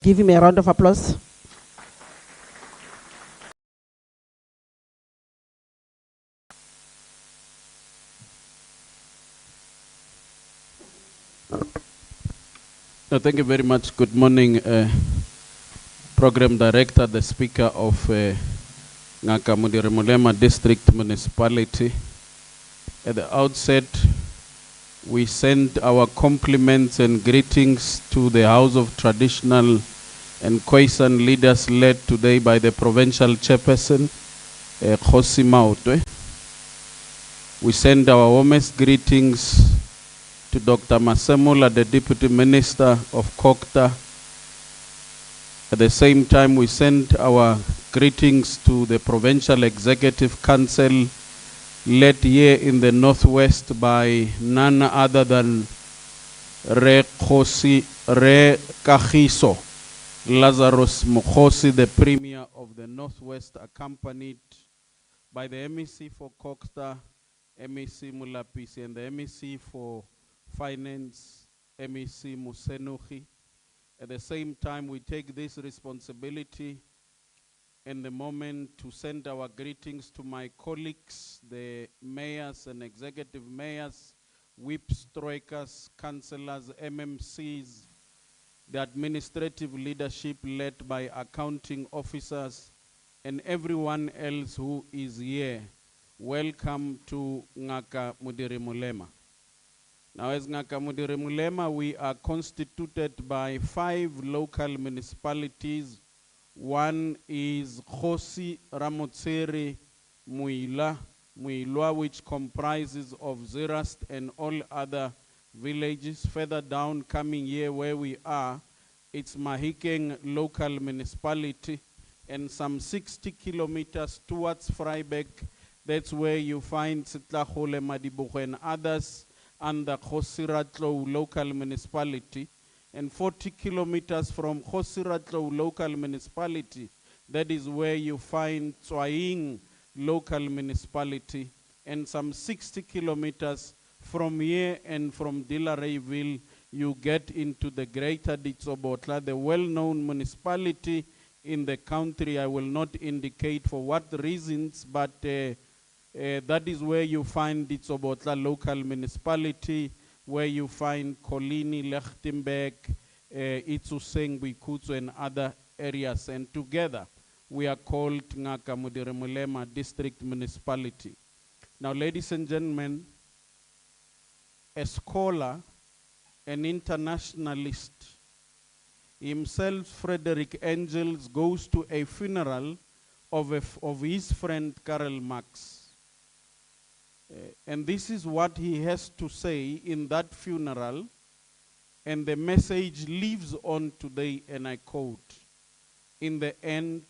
Give him a round of applause. Thank you very much. Good morning, Program Director, the Speaker of Ngaka Modiri Molema District Municipality. At the outset, we send our compliments and greetings to the House of Traditional and Khoisan leaders led today by the Provincial Chairperson, Kgosi Maotwe. We send our warmest greetings to Dr. Masemola, the Deputy Minister of CoGHSTA. At the same time, we send our greetings to the Provincial Executive Council, led here in the Northwest by none other than Kgosi Lazarus Mokhosi, the Premier of the Northwest, accompanied by the MEC for CoGHSTA, MEC Molapisi, and the MEC for Finance, MEC Mosenogi. At the same time, we take this responsibility in the moment to send our greetings to my colleagues, the mayors and executive mayors, whips, troikas, councillors, MMCs, the administrative leadership led by accounting officers, and everyone else who is here. Welcome to Ngaka Modiri Molema. Now, as Ngaka Modiri Molema, we are constituted by 5 local municipalities. One is Kgosi Muilwa, which comprises of Zerast and all other villages. Further down, coming here where we are, it's Mahikeng local municipality, and some 60 kilometers towards Vryburg. That's where you find Sitlachole, Madibuche, and others under Kgosi local municipality. And 40 kilometers from Kgosi local municipality, that is where you find Oageng local municipality. And some 60 kilometers from here and from Dilareyville, you get into the greater Ditsobotla, the well-known municipality in the country. I will not indicate for what reasons, but that is where you find Ditsobotla local municipality, where you find Kolini, Lechtenberg, Itsuseng, Bikutsu, and other areas. And together, we are called Ngaka Modiri Molema District Municipality. Now, ladies and gentlemen, a scholar, an internationalist, himself, Frederick Engels, goes to a funeral of his friend Karl Marx. And this is what he has to say in that funeral, and the message lives on today, and I quote, "In the end,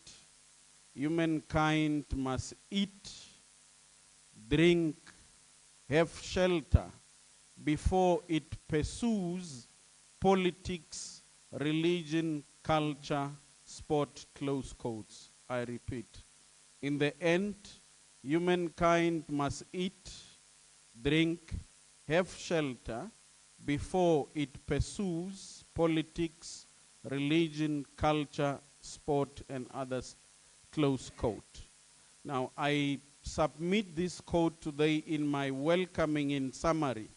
humankind must eat, drink, have shelter before it pursues politics, religion, culture, sport," close quotes. I repeat, in the end, humankind must eat, drink, have shelter before it pursues politics, religion, culture, sport, and others, close quote. Now, I submit this quote today in my welcoming in summary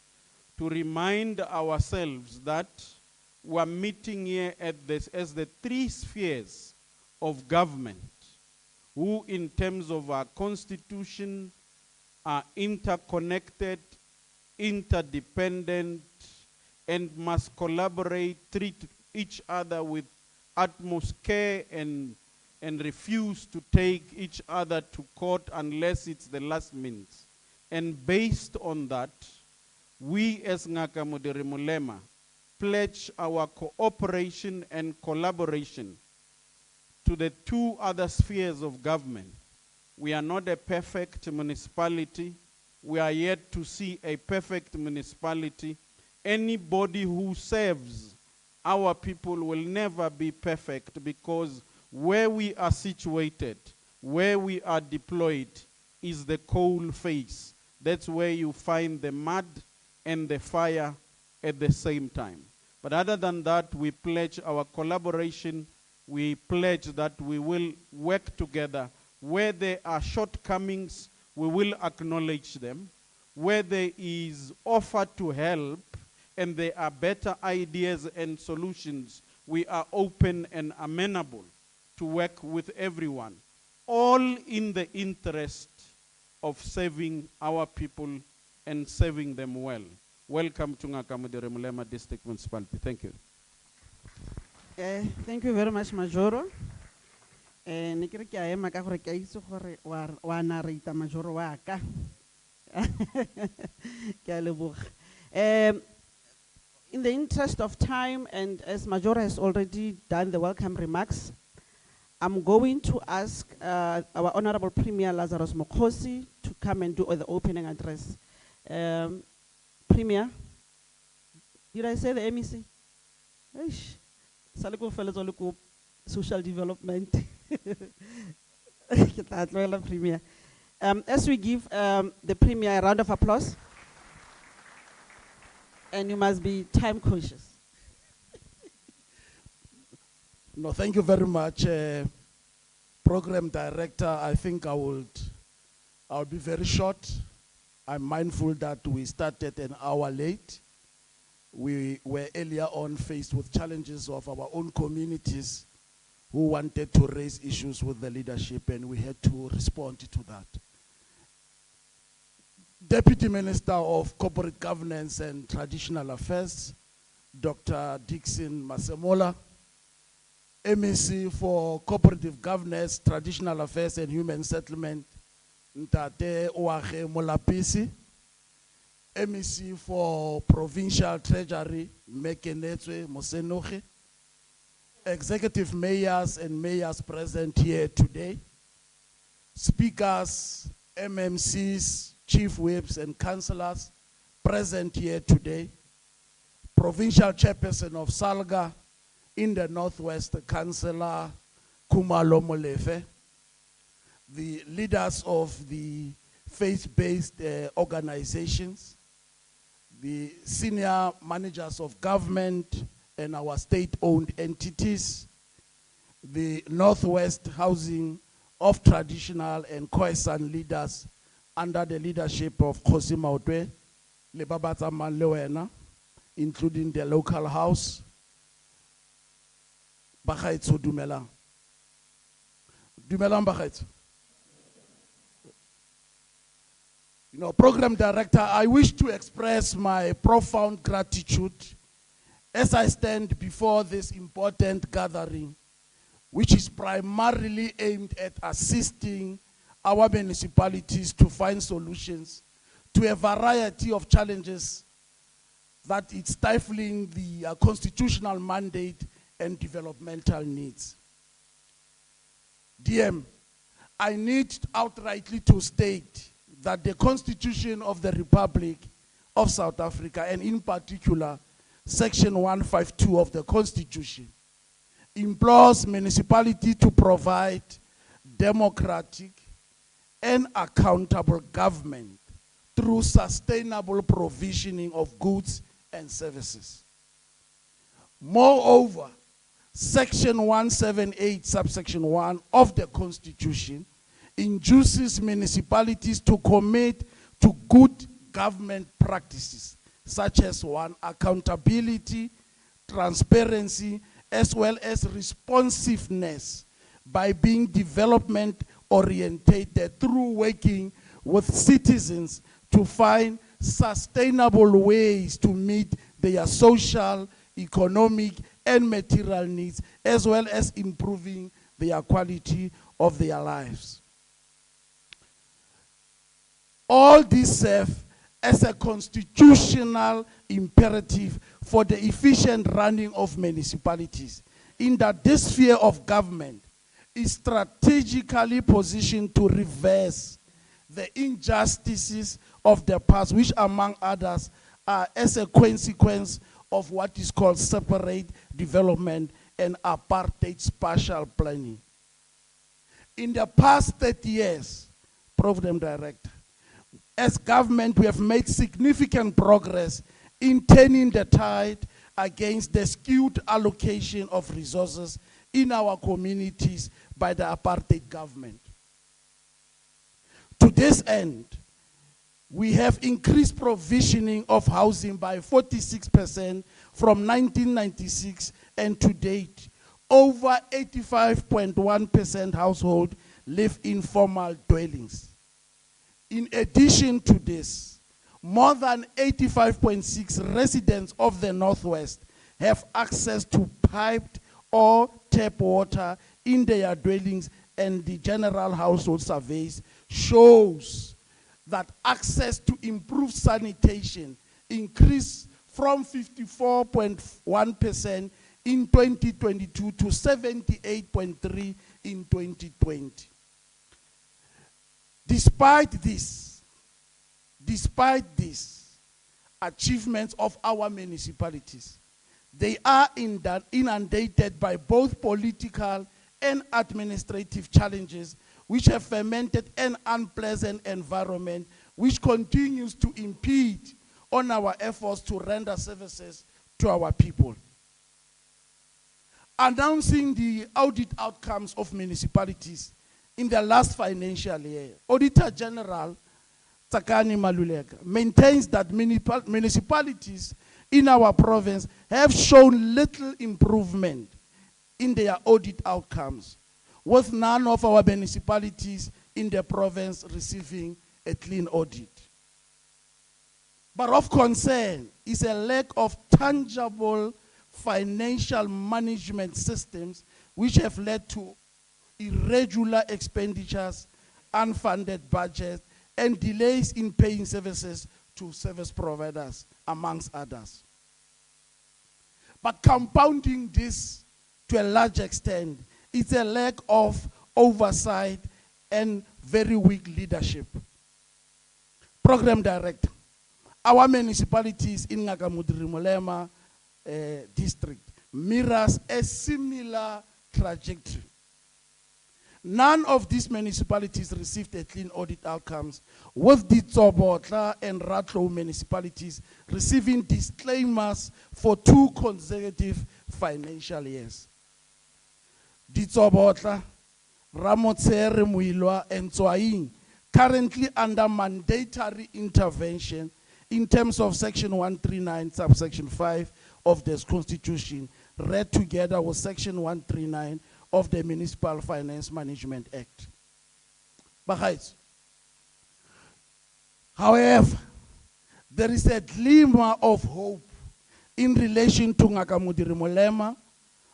to remind ourselves that we're meeting here at this as the 3 spheres of government, who in terms of our constitution are interconnected, interdependent, and must collaborate, treat each other with utmost care, and refuse to take each other to court unless it's the last means. And based on that, we as Ngaka Modiri Molema pledge our cooperation and collaboration to the 2 other spheres of government. We are not a perfect municipality. We are yet to see a perfect municipality. Anybody who serves our people will never be perfect, because where we are situated, where we are deployed, is the coal face. That's where you find the mud and the fire at the same time. But other than that, we pledge our collaboration. We pledge that we will work together. Where there are shortcomings, we will acknowledge them. Where there is offer to help and there are better ideas and solutions, we are open and amenable to work with everyone, all in the interest of serving our people and serving them well. Welcome to Ngaka Modiri Molema District Municipality. Thank you. Thank you very much, Majoro. Ne kere ke a ema ka gore ke a itse gore wa narrata Majoro wa ka. Ke a leboga. In the interest of time, and as Majoro has already done the welcome remarks, I'm going to ask our Honorable Premier Lazarus Mokgosi to come and do the opening address. Premier, did I say the MEC? Eish, Saliko Felezoliku Social Development. Premier. As we give the Premier a round of applause, and you must be time conscious. No, thank you very much, Program Director. I think I'll be very short. I'm mindful that we started an hour late. We were earlier on faced with challenges of our own communities who wanted to raise issues with the leadership, and we had to respond to that. Deputy Minister of Corporate Governance and Traditional Affairs, Dr. Dickson Masemola, MEC for Cooperative Governance, Traditional Affairs and Human Settlement, Ntate Oageng Molapisi, MEC for Provincial Treasury, Kenetswe Norah Mosenogi, Executive Mayors and Mayors present here today, Speakers, MMCs, Chief Whips and Councillors present here today, Provincial Chairperson of Salga in the Northwest, Councillor Kumalo Molefe, the leaders of the faith-based organizations, the senior managers of government and our state-owned entities, the Northwest Housing of Traditional and Khoisan leaders under the leadership of Kgosi Maotwe, Lebabata Manlewena, including the local house. Bagaitso dumelang. Dumelang bagaitso. You know, Program Director, I wish to express my profound gratitude as I stand before this important gathering, which is primarily aimed at assisting our municipalities to find solutions to a variety of challenges that it's stifling the constitutional mandate and developmental needs. DM, I need outrightly to state that the Constitution of the Republic of South Africa, and in particular, Section 152 of the Constitution, implores municipality to provide democratic and accountable government through sustainable provisioning of goods and services. Moreover, Section 178, subsection 1 of the Constitution induces municipalities to commit to good government practices, such as one, accountability, transparency, as well as responsiveness by being development orientated through working with citizens to find sustainable ways to meet their social, economic, and material needs, as well as improving their quality of their lives. All these serve as a constitutional imperative for the efficient running of municipalities, in that this sphere of government is strategically positioned to reverse the injustices of the past, which among others are as a consequence of what is called separate development and apartheid spatial planning. In the past 30 years, Program Director, as government, we have made significant progress in turning the tide against the skewed allocation of resources in our communities by the apartheid government. To this end, we have increased provisioning of housing by 46% from 1996, and to date, over 85.1% households live in formal dwellings. In addition to this, more than 85.6% residents of the Northwest have access to piped or tap water in their dwellings, and the general household surveys shows that access to improved sanitation increased from 54.1% in 2022 to 78.3% in 2020. Despite these achievements of our municipalities, they are inundated by both political and administrative challenges which have fermented an unpleasant environment which continues to impede on our efforts to render services to our people. Announcing the audit outcomes of municipalities in the last financial year, Auditor General Tsakani Maluleka maintains that municipalities in our province have shown little improvement in their audit outcomes, with none of our municipalities in the province receiving a clean audit. But of concern is a lack of tangible financial management systems which have led to irregular expenditures, unfunded budgets, and delays in paying services to service providers, amongst others. But compounding this to a large extent is a lack of oversight and very weak leadership. Program Director, our municipalities in Ngaka Modiri Molema District mirrors a similar trajectory. None of these municipalities received a clean audit outcomes, with the Tsobotla and Ratlo municipalities receiving disclaimers for 2 consecutive financial years. The Tsobotla, Ramotsere Muilwa, and Oageng currently under mandatory intervention in terms of Section 139, subsection 5 of this Constitution, read together with Section 139 of the Municipal Finance Management Act. However, there is a glimmer of hope in relation to Ngaka Modiri Molema,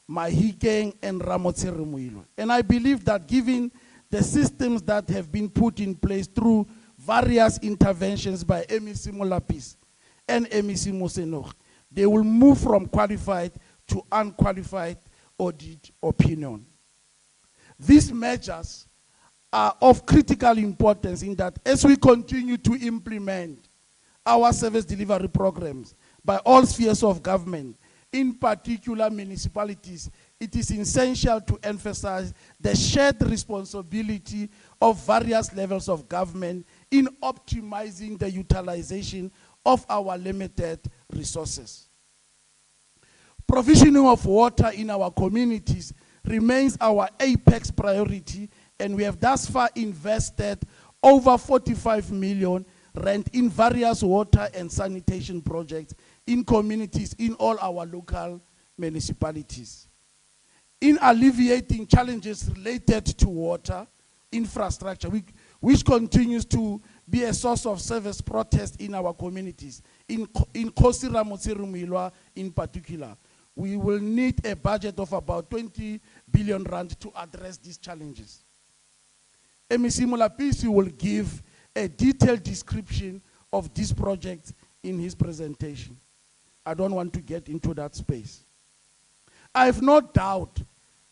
Mahikeng, and Ramotsere Muilwa. And I believe that given the systems that have been put in place through various interventions by MEC Molapisi and MEC Mosenogi, they will move from qualified to unqualified audit opinion. These measures are of critical importance in that as we continue to implement our service delivery programs by all spheres of government, in particular municipalities, it is essential to emphasize the shared responsibility of various levels of government in optimizing the utilization of our limited resources. Provisioning of water in our communities remains our apex priority, and we have thus far invested over 45 million rand in various water and sanitation projects in communities in all our local municipalities. In alleviating challenges related to water infrastructure, which continues to be a source of service protest in our communities, in Kgosi Maotwe in particular, we will need a budget of about 20 billion rand to address these challenges. MEC Molapisi will give a detailed description of these projects in his presentation. I don't want to get into that space. I have no doubt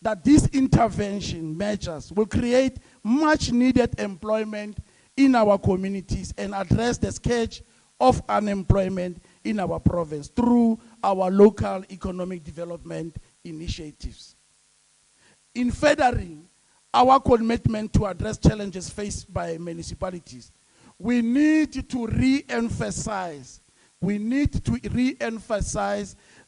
that these intervention measures will create much needed employment in our communities and address the scourge of unemployment in our province through our local economic development initiatives. In furthering our commitment to address challenges faced by municipalities, we need to re-emphasize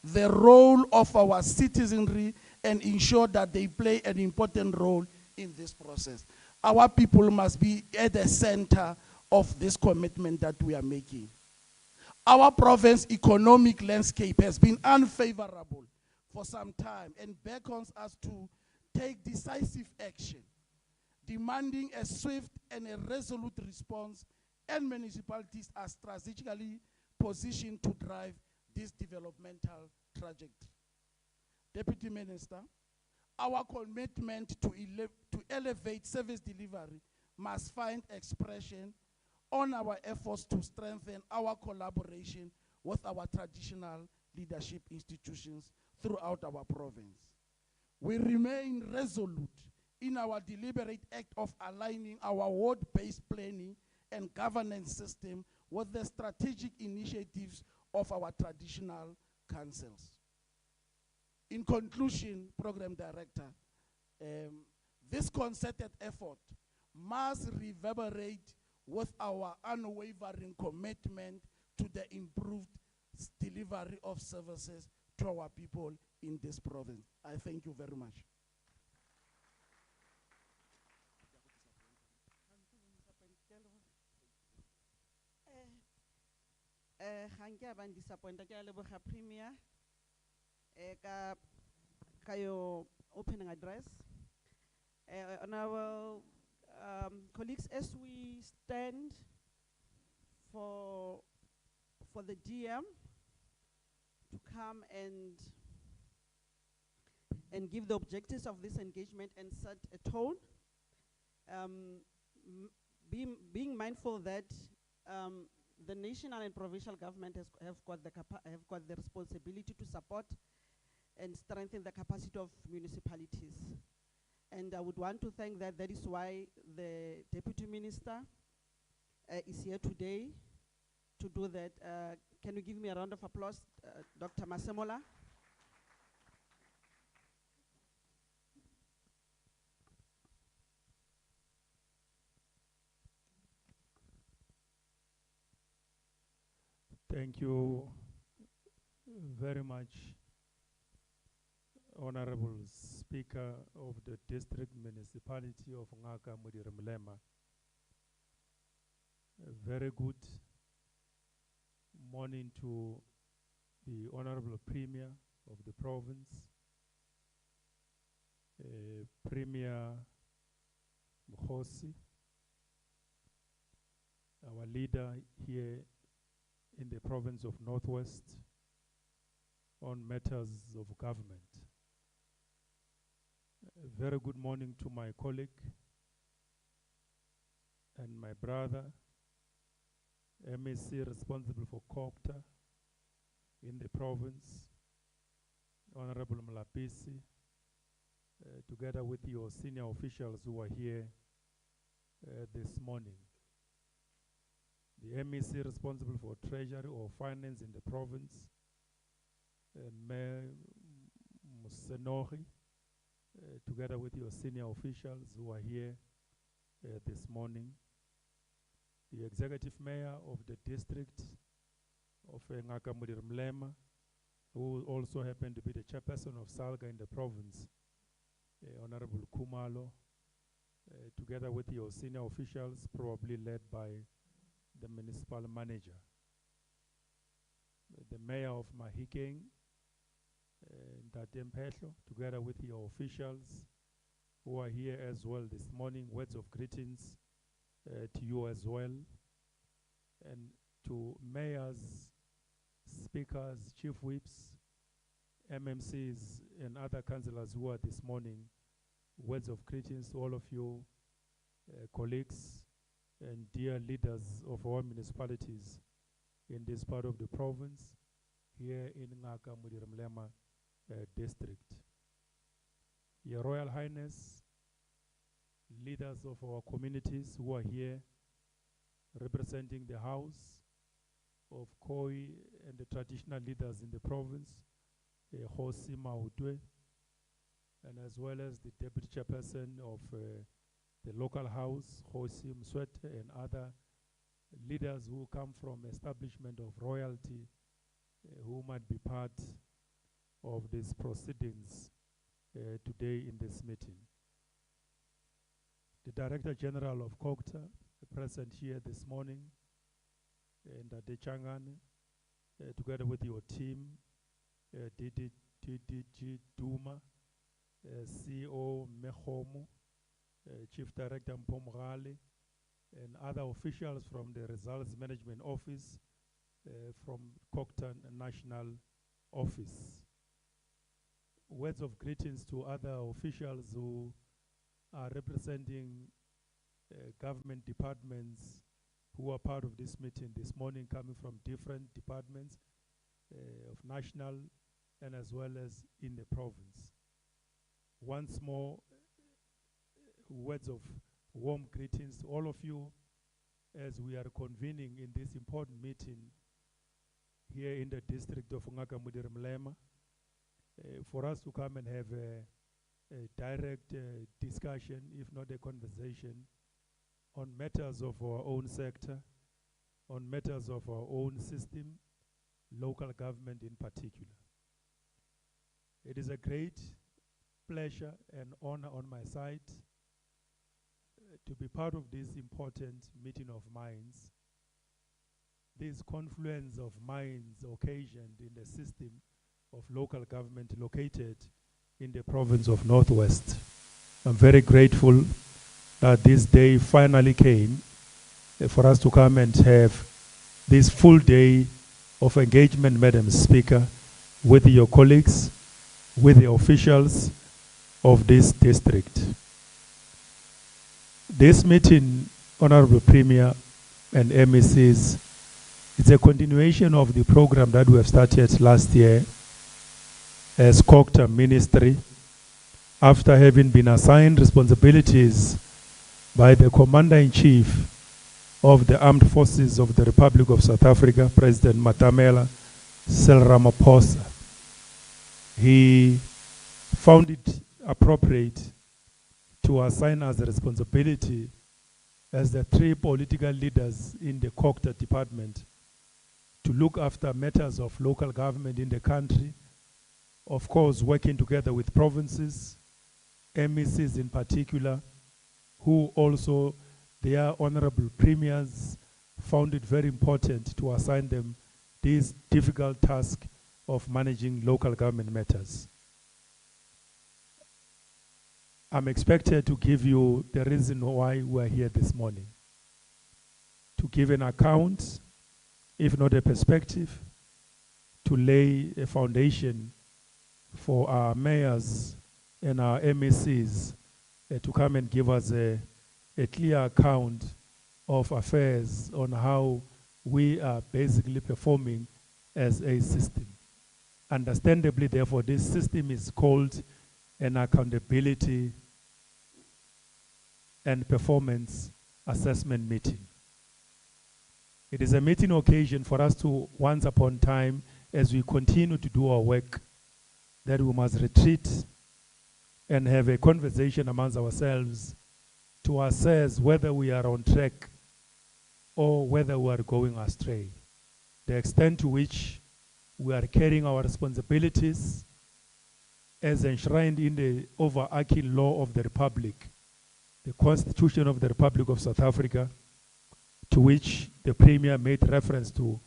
the role of our citizenry and ensure that they play an important role in this process. Our people must be at the center of this commitment that we are making. Our province economic landscape has been unfavorable for some time and beckons us to take decisive action, demanding a swift and a resolute response, and municipalities are strategically positioned to drive this developmental trajectory. Deputy Minister, our commitment to elevate service delivery must find expression on our efforts to strengthen our collaboration with our traditional leadership institutions throughout our province. We remain resolute in our deliberate act of aligning our ward-based planning and governance system with the strategic initiatives of our traditional councils. In conclusion, Program Director, this concerted effort must reverberate with our unwavering commitment to the improved delivery of services to our people in this province. I thank you very much. Premier ka your opening address. Honorable colleagues, as we stand for the DM to come and give the objectives of this engagement and set a tone, being mindful that the national and provincial government have got the responsibility to support and strengthen the capacity of municipalities. And I would want to thank that. That is why the Deputy Minister is here today to do that. Can you give me a round of applause, Dr. Masemola? Thank you very much, Honorable Speaker of the District Municipality of Ngaka Modiri Molema. A very good morning to the Honorable Premier of the province, Premier Kgosi, our leader here in the province of Northwest on matters of government. A very good morning to my colleague and my brother, MEC responsible for CoGHSTA in the province, Honorable Molapisi, together with your senior officials who are here this morning. The MEC responsible for treasury or finance in the province, Mayor Mosenogi, together with your senior officials who are here this morning. The executive mayor of the district of Ngaka Modiri Molema, who also happened to be the chairperson of Salga in the province, Honorable Kumalo, together with your senior officials, probably led by the municipal manager. The mayor of Mahikeng, Ntate Mpehlo, together with your officials who are here as well this morning. Words of greetings to you as well, and to mayors, speakers, chief whips, MMCs, and other councillors who are this morning. Words of greetings to all of you, colleagues, and dear leaders of our municipalities in this part of the province, here in Ngaka Modiri Molema District. Your Royal Highness, leaders of our communities who are here representing the House of Khoi and the traditional leaders in the province, Kgosi Maotwe, and as well as the Deputy Chairperson of the local house, Kgosi Maotwe, and other leaders who come from establishment of royalty who might be part of these proceedings today in this meeting. The Director General of CoGHSTA, present here this morning, and Adechangane, together with your team, DDG Duma, CEO Mehomu, Chief Director Mpomrale, and other officials from the Results Management Office, from CoGHSTA National Office. Words of greetings to other officials who are representing government departments who are part of this meeting this morning, coming from different departments of national and as well as in the province. Once more, words of warm greetings to all of you as we are convening in this important meeting here in the district of Ngaka Modiri Molema, for us to come and have a direct discussion, if not a conversation, on matters of our own sector, on matters of our own system, local government in particular. It is a great pleasure and honor on my side to be part of this important meeting of minds. This confluence of minds occasioned in the system of local government located in the province of Northwest. I'm very grateful that this day finally came for us to come and have this full day of engagement, Madam Speaker, with your colleagues, with the officials of this district. This meeting, Honorable Premier and MECs, is a continuation of the program that we have started last year as CoGHSTA Ministry, after having been assigned responsibilities by the Commander-in-Chief of the Armed Forces of the Republic of South Africa, President Matamela Cyril Ramaphosa. He found it appropriate to assign us the responsibility as the three political leaders in the CoGHSTA department to look after matters of local government in the country, of course working together with provinces, MECs in particular, who also, their honorable premiers, found it very important to assign them this difficult task of managing local government matters. I'm expected to give you the reason why we're here this morning. To give an account, if not a perspective, to lay a foundation for our mayors and our MECs to come and give us a clear account of affairs on how we are basically performing as a system. Understandably, therefore, this system is called an accountability and performance assessment meeting. It is a meeting occasion for us to, once upon a time, as we continue to do our work, that we must retreat and have a conversation amongst ourselves to assess whether we are on track or whether we are going astray. The extent to which we are carrying our responsibilities as enshrined in the overarching law of the Republic, the Constitution of the Republic of South Africa, to which the Premier made reference to.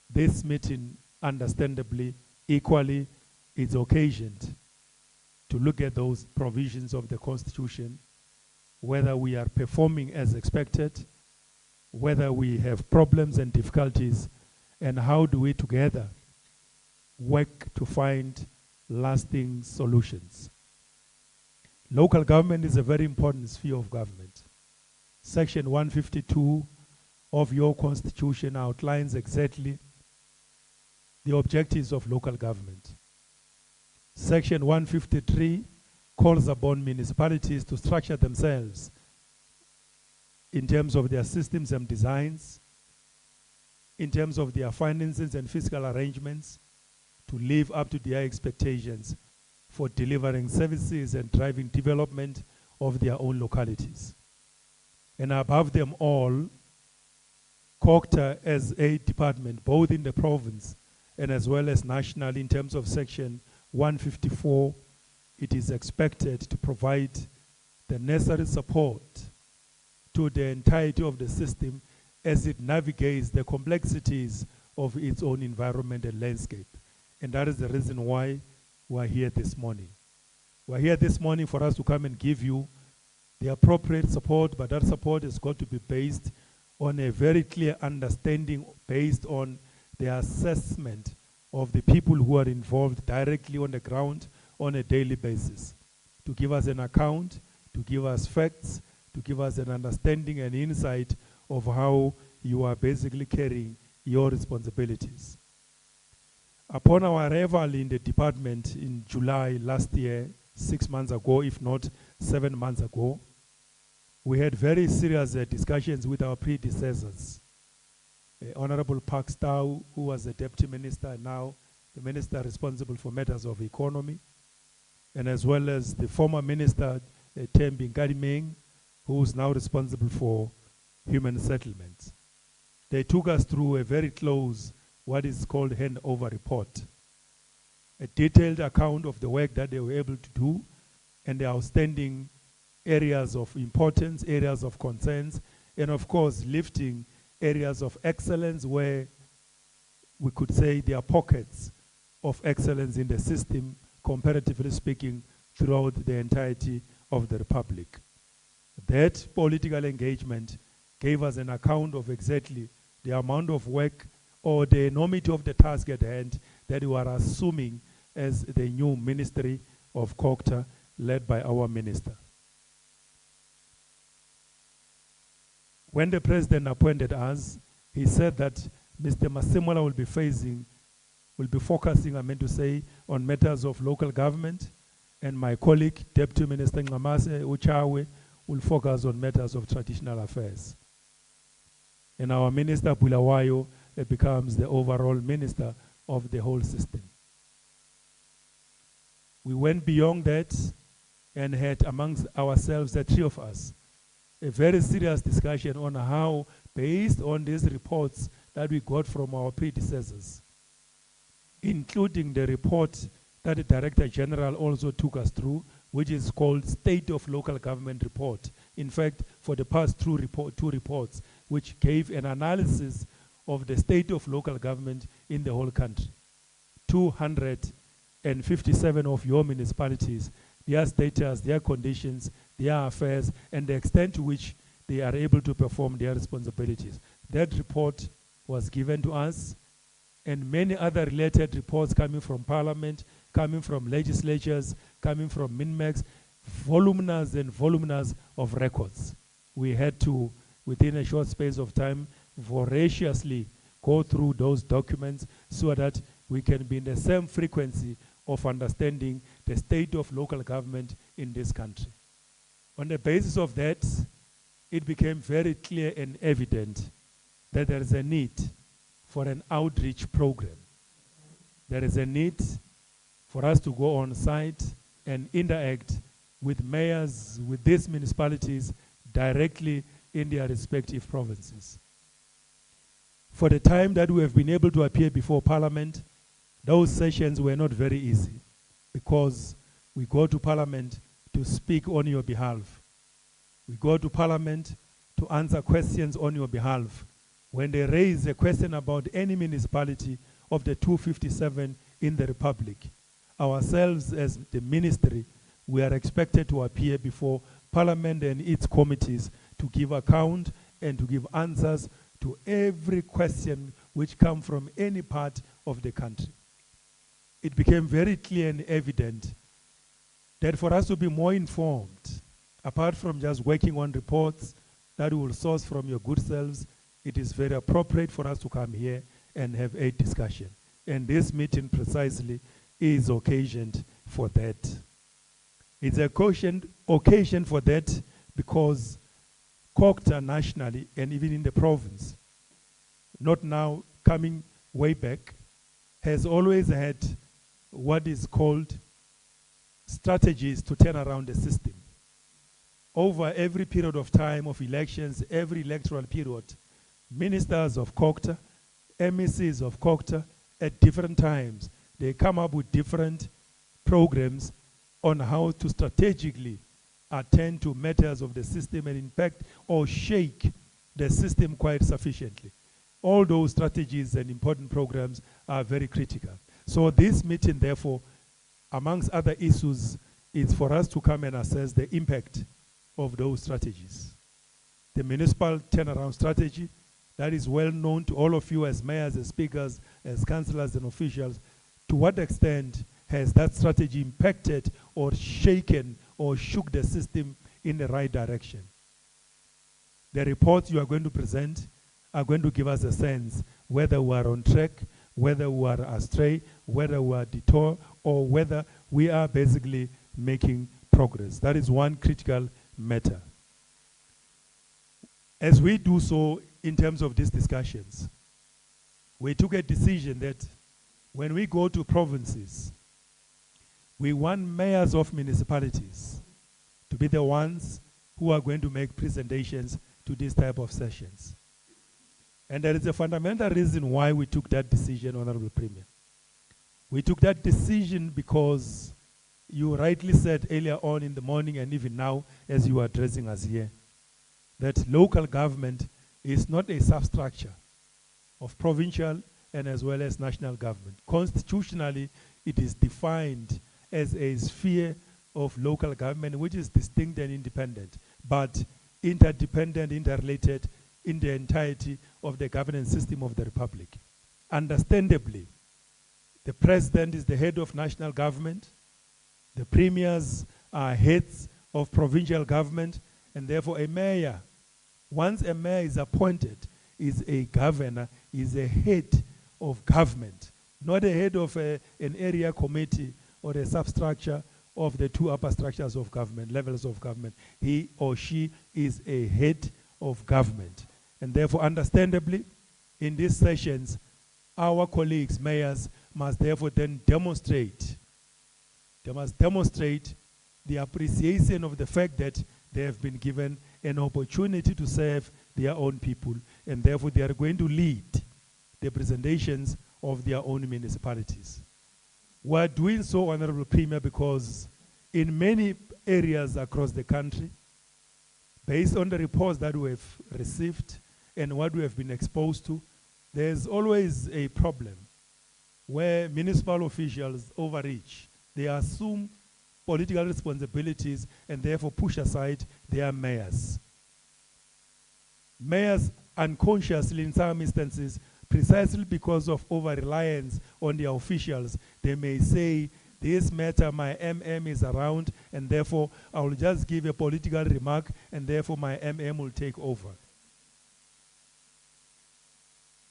This meeting, understandably, equally, is occasioned to look at those provisions of the Constitution, whether we are performing as expected, whether we have problems and difficulties, and how do we together work to find lasting solutions. Local government is a very important sphere of government. Section 152 of your Constitution outlines exactly the objectives of local government. Section 153 calls upon municipalities to structure themselves in terms of their systems and designs, in terms of their finances and fiscal arrangements, to live up to their expectations for delivering services and driving development of their own localities. And above them all, CoGHSTA as a department, both in the province and as well as national in terms of Section 154, it is expected to provide the necessary support to the entirety of the system as it navigates the complexities of its own environment and landscape. And that is the reason why we're here this morning. We're here this morning for us to come and give you the appropriate support, but that support has got to be based on a very clear understanding, based on the assessment of the people who are involved directly on the ground on a daily basis, to give us an account, to give us facts, to give us an understanding and insight of how you are basically carrying your responsibilities. Upon our arrival in the department in July last year, 6 months ago, if not 7 months ago, we had very serious discussions with our predecessors. Honorable Park Stau, who was the deputy minister and now the minister responsible for matters of economy, and as well as the former minister, Thembi Nkadimeng, who is now responsible for human settlements. They took us through a very close, what is called handover report, a detailed account of the work that they were able to do and the outstanding areas of importance, areas of concerns, and of course lifting areas of excellence where we could say there are pockets of excellence in the system, comparatively speaking, throughout the entirety of the Republic. That political engagement gave us an account of exactly the amount of work or the enormity of the task at hand that we are assuming as the new Ministry of CoGHSTA led by our minister. When the president appointed us, he said that Mr. Masemola will be focusing, I meant to say, on matters of local government, and my colleague, Deputy Minister Ngamase Uchawe, will focus on matters of traditional affairs. And our Minister Bulawayo becomes the overall minister of the whole system. We went beyond that and had amongst ourselves, the three of us, a very serious discussion on how, based on these reports that we got from our predecessors, including the report that the Director General also took us through, which is called State of Local Government Report. In fact, for the past two reports, which gave an analysis of the state of local government in the whole country. 257 of your municipalities, their status, their conditions, their affairs, and the extent to which they are able to perform their responsibilities. That report was given to us, and many other related reports coming from Parliament, coming from legislatures, coming from MINMEX, voluminous and voluminous of records. We had to, within a short space of time, voraciously go through those documents so that we can be in the same frequency of understanding the state of local government in this country. On the basis of that, it became very clear and evident that there is a need for an outreach program. There is a need for us to go on site and interact with mayors, with these municipalities directly in their respective provinces. For the time that we have been able to appear before Parliament, those sessions were not very easy because we go to Parliament to speak on your behalf. We go to Parliament to answer questions on your behalf. When they raise a question about any municipality of the 257 in the Republic, ourselves as the ministry, we are expected to appear before Parliament and its committees to give account and to give answers to every question which come from any part of the country. It became very clear and evident that for us to be more informed, apart from just working on reports that we will source from your good selves, it is very appropriate for us to come here and have a discussion. And this meeting precisely is occasioned for that. It's an occasion for that because CoGHSTA nationally and even in the province, not now, coming way back, has always had what is called strategies to turn around the system. Over every period of time of elections, every electoral period, ministers of CoGHSTA, MMCs of CoGHSTA, at different times, they come up with different programs on how to strategically attend to matters of the system and impact or shake the system quite sufficiently. All those strategies and important programs are very critical. So this meeting, therefore, amongst other issues, is for us to come and assess the impact of those strategies. The municipal turnaround strategy, that is well known to all of you as mayors, as speakers, as councillors and officials. To what extent has that strategy impacted or shaken or shook the system in the right direction? The reports you are going to present are going to give us a sense whether we are on track, whether we are astray, whether we are detour, or whether we are basically making progress. That is one critical matter. As we do so in terms of these discussions, we took a decision that when we go to provinces, we want mayors of municipalities to be the ones who are going to make presentations to these type of sessions. And there is a fundamental reason why we took that decision, Honorable Premier. We took that decision because you rightly said earlier on in the morning and even now as you are addressing us here, that local government is not a substructure of provincial and as well as national government. Constitutionally, it is defined as a sphere of local government which is distinct and independent, but interdependent, interrelated in the entirety of the governance system of the Republic. Understandably, the president is the head of national government, the premiers are heads of provincial government, and therefore a mayor, once a mayor is appointed, is a governor, is a head of government, not a head of an area committee or a substructure of the two upper structures of government, levels of government. He or she is a head of government. And therefore, understandably, in these sessions, our colleagues, mayors, must therefore then demonstrate, they must demonstrate the appreciation of the fact that they have been given an opportunity to serve their own people, and therefore they are going to lead the presentations of their own municipalities. We are doing so, Honorable Premier, because in many areas across the country, based on the reports that we have received and what we have been exposed to, there's always a problem where municipal officials overreach. They assume political responsibilities and therefore push aside their mayors. Mayors unconsciously, in some instances, precisely because of over-reliance on their officials, they may say, this matter, my MM is around, and therefore I will just give a political remark, and therefore my MM will take over.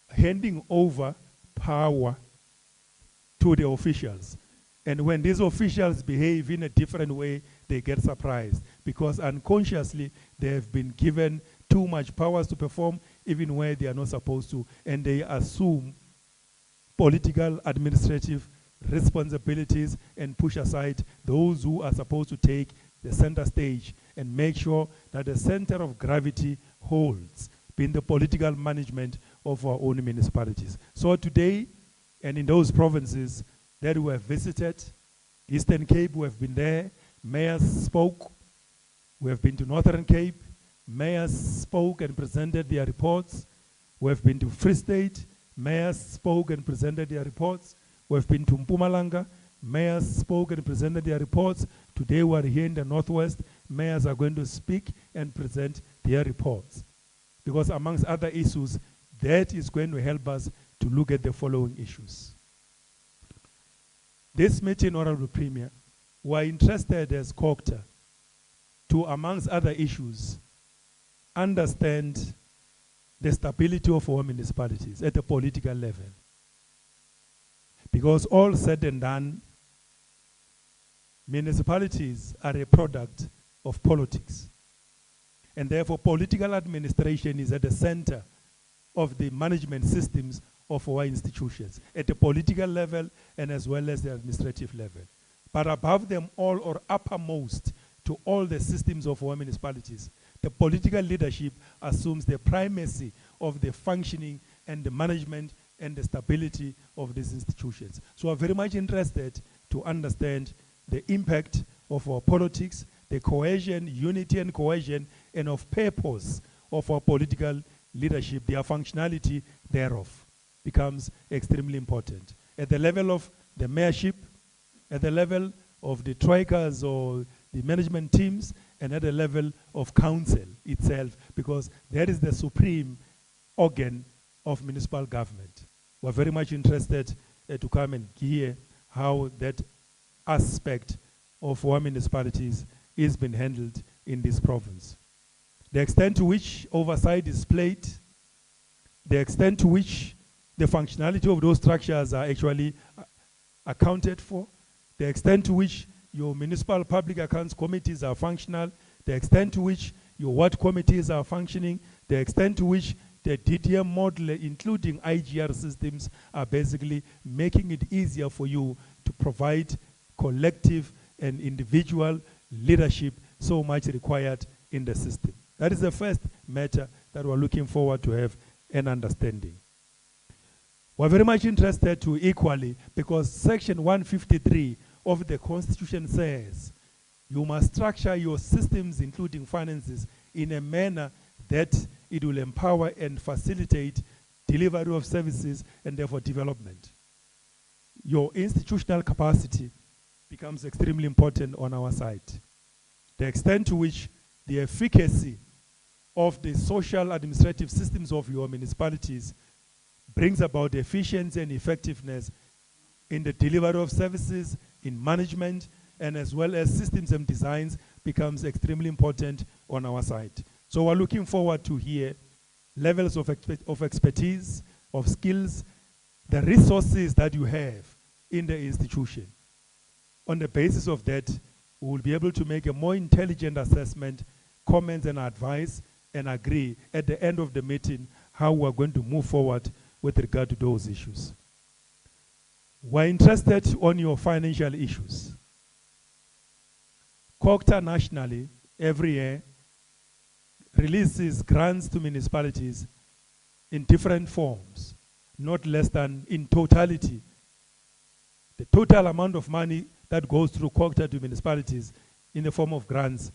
Handing over power to the officials. And when these officials behave in a different way, they get surprised, because unconsciously they have been given too much powers to perform even where they are not supposed to, and they assume political, administrative responsibilities and push aside those who are supposed to take the center stage and make sure that the center of gravity holds in the political management of our own municipalities. So today, and in those provinces that we have visited, Eastern Cape, we have been there, mayors spoke. We have been to Northern Cape, mayors spoke and presented their reports. We have been to Free State, mayors spoke and presented their reports. We have been to Mpumalanga, mayors spoke and presented their reports. Today we are here in the Northwest, mayors are going to speak and present their reports. Because amongst other issues, that is going to help us to look at the following issues. This meeting, Honorable Premier, we are interested as CoGHSTA to, amongst other issues, understand the stability of our municipalities at the political level. Because all said and done, municipalities are a product of politics. And therefore, political administration is at the center of the management systems of our institutions, at the political level and as well as the administrative level. But above them all, or uppermost to all the systems of our municipalities, the political leadership assumes the primacy of the functioning and the management and the stability of these institutions. So I'm very much interested to understand the impact of our politics, the cohesion, unity and cohesion, and of purpose of our political leadership, their functionality thereof becomes extremely important. At the level of the mayorship, at the level of the troikas or the management teams, and at the level of council itself, because that is the supreme organ of municipal government. We're very much interested to come and hear how that aspect of our municipalities is being handled in this province. The extent to which oversight is played, the extent to which the functionality of those structures are actually accounted for, the extent to which your municipal public accounts committees are functional, the extent to which your ward committees are functioning, the extent to which the DTM model, including IGR systems, are basically making it easier for you to provide collective and individual leadership so much required in the system. That is the first matter that we're looking forward to have an understanding. We're very much interested to equally, because Section 153 of the Constitution says you must structure your systems, including finances, in a manner that it will empower and facilitate delivery of services and therefore development. Your institutional capacity becomes extremely important on our side. The extent to which the efficacy of the social administrative systems of your municipalities brings about efficiency and effectiveness in the delivery of services, in management, and as well as systems and designs becomes extremely important on our side. So we're looking forward to hear levels of expertise, of skills, the resources that you have in the institution. On the basis of that, we will be able to make a more intelligent assessment, comments and advice, and agree at the end of the meeting how we're going to move forward with regard to those issues. We're interested on your financial issues. CoGHSTA nationally, every year, releases grants to municipalities in different forms, not less than in totality. The total amount of money that goes through CoGHSTA to municipalities in the form of grants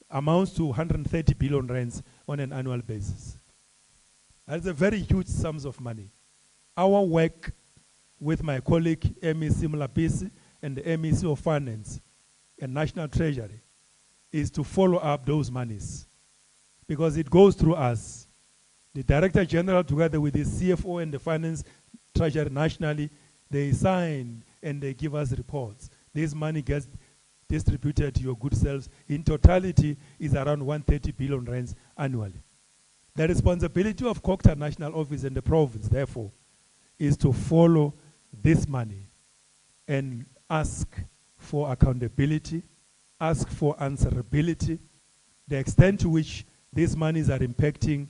amounts to 130 billion rands on an annual basis. That's a very huge sums of money. Our work with my colleague MEC Molapisi and the MEC of Finance and National Treasury is to follow up those monies, because it goes through us. The Director General, together with the CFO and the Finance Treasury nationally, they sign and they give us reports. This money gets distributed to your good selves. In totality, is around 130 billion rands annually. The responsibility of CoGHSTA National Office and the province, therefore, is to follow this money and ask for accountability, ask for answerability, the extent to which these monies are impacting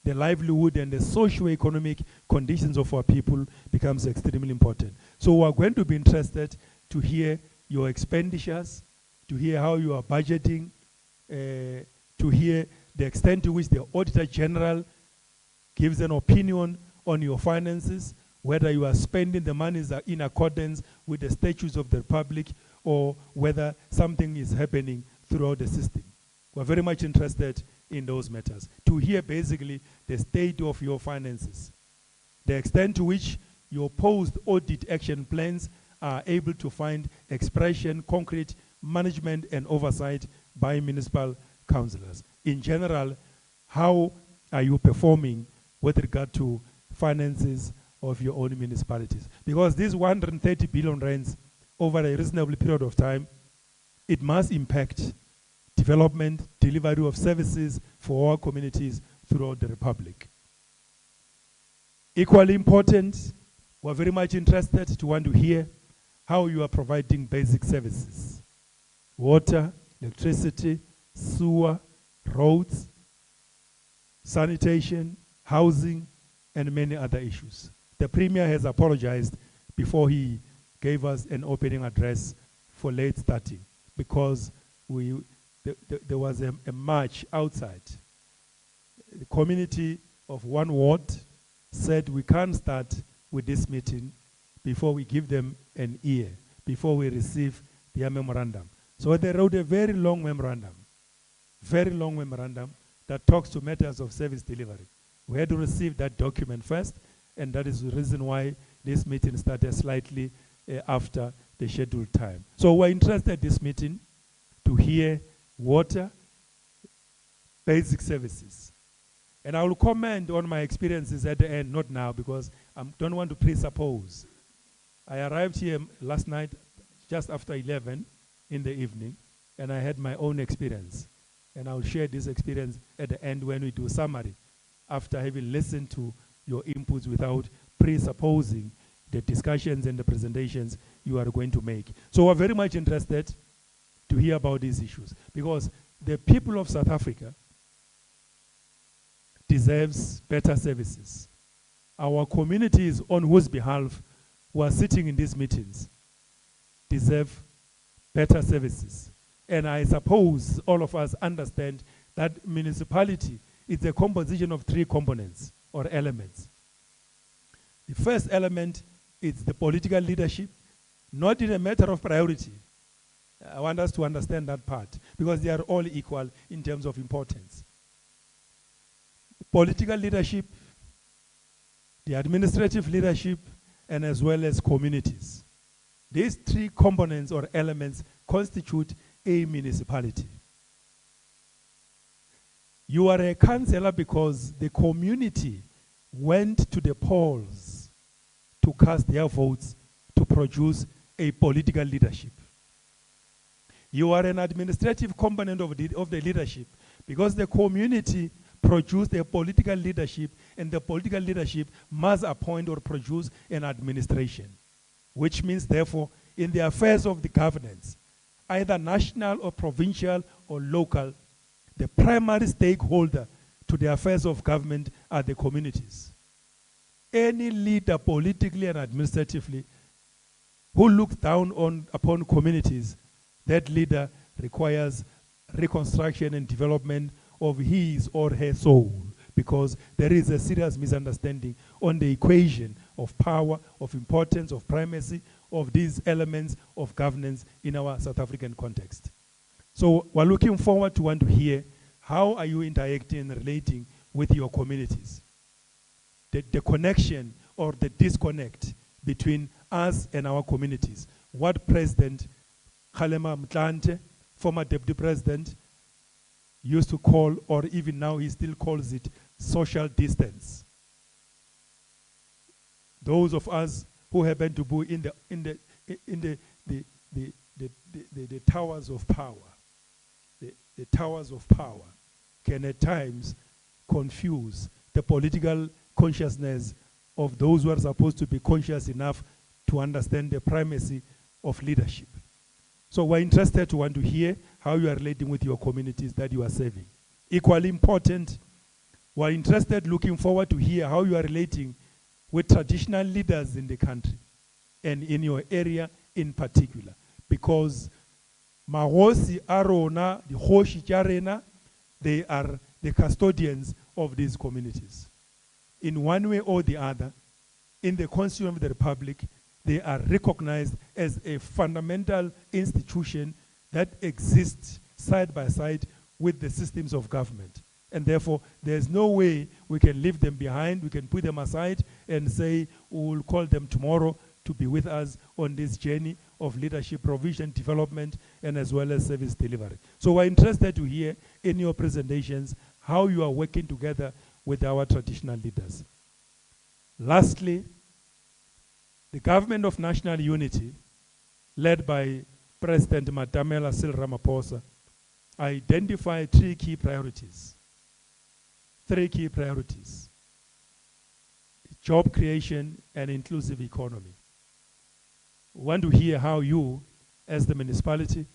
the livelihood and the socio-economic conditions of our people becomes extremely important. So we're going to be interested to hear your expenditures, to hear how you are budgeting, to hear the extent to which the Auditor General gives an opinion on your finances, whether you are spending the monies in accordance with the statutes of the Republic or whether something is happening throughout the system. We're very much interested in those matters, to hear basically the state of your finances, the extent to which your post-audit action plans are able to find expression, concrete management and oversight by municipal councillors. In general, how are you performing with regard to finances of your own municipalities? Because these 130 billion rands over a reasonable period of time, it must impact development, delivery of services for our communities throughout the Republic. Equally important, we're very much interested to want to hear how you are providing basic services. Water, electricity, sewer, roads, sanitation, housing, and many other issues. The Premier has apologized before he gave us an opening address for late starting, because there was a march outside. The community of one ward said we can't start with this meeting before we give them an ear, before we receive their memorandum. So they wrote a very long memorandum that talks to matters of service delivery. We had to receive that document first, and that is the reason why this meeting started slightly after the scheduled time. So we're interested in this meeting to hear water, basic services. And I will comment on my experiences at the end, not now, because I don't want to presuppose. I arrived here last night just after 11 in the evening, and I had my own experience. And I will share this experience at the end when we do summary, after having listened to your inputs without presupposing the discussions and the presentations you are going to make. So we're very much interested to hear about these issues, because the people of South Africa deserves better services. Our communities on whose behalf we are sitting in these meetings deserve better services. And I suppose all of us understand that municipality is a composition of 3 components or elements. The first element is the political leadership, not in a matter of priority. I want us to understand that part, because they are all equal in terms of importance. Political leadership, the administrative leadership, and as well as communities. These 3 components or elements constitute a municipality. You are a councillor because the community went to the polls to cast their votes to produce a political leadership. You are an administrative component of the leadership because the community produced a political leadership, and the political leadership must appoint or produce an administration, which means, therefore, in the affairs of the governance, either national or provincial or local, the primary stakeholder to the affairs of government are the communities. Any leader politically and administratively who looks down upon communities, that leader requires reconstruction and development of his or her soul, because there is a serious misunderstanding on the equation of power, of importance, of primacy, of these elements of governance in our South African context. So we're looking forward to want to hear how are you interacting and relating with your communities. The connection or the disconnect between us and our communities. What President Kgalema Motlanthe, former Deputy President, used to call, or even now he still calls it, social distance. Those of us who happen to be in the towers of power, the towers of power can at times confuse the political consciousness of those who are supposed to be conscious enough to understand the primacy of leadership. So we're interested to want to hear how you are relating with your communities that you are serving. Equally important, we're interested, looking forward to hear how you are relating with traditional leaders in the country and in your area in particular. Because Magosi Arona, the Kgosi Charena, they are the custodians of these communities. In one way or the other, in the Constitution of the Republic, they are recognized as a fundamental institution that exists side by side with the systems of government. And therefore, there's no way we can leave them behind, we can put them aside and say, we'll call them tomorrow to be with us on this journey of leadership provision, development, and as well as service delivery. So we're interested to hear in your presentations how you are working together with our traditional leaders. Lastly, the Government of National Unity, led by President Matamela Cyril Ramaphosa, identified 3 key priorities. 3 key priorities: job creation and inclusive economy. We want to hear how you, as the municipality,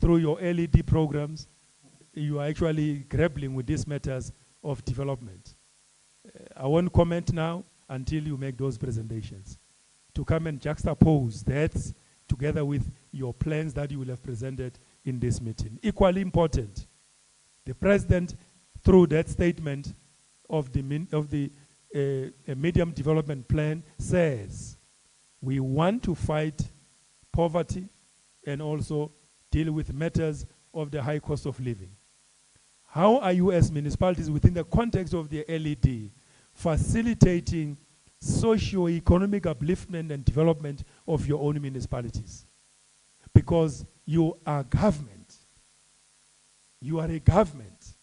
through your LED programs, you are actually grappling with these matters of development. I won't comment now until you make those presentations, to come and juxtapose that together with your plans that you will have presented in this meeting. Equally important, the President, through that statement of the medium development plan, says we want to fight poverty and also deal with matters of the high cost of living. How are you as municipalities within the context of the LED facilitating socio-economic upliftment and development of your own municipalities? Because you are government. You are a government.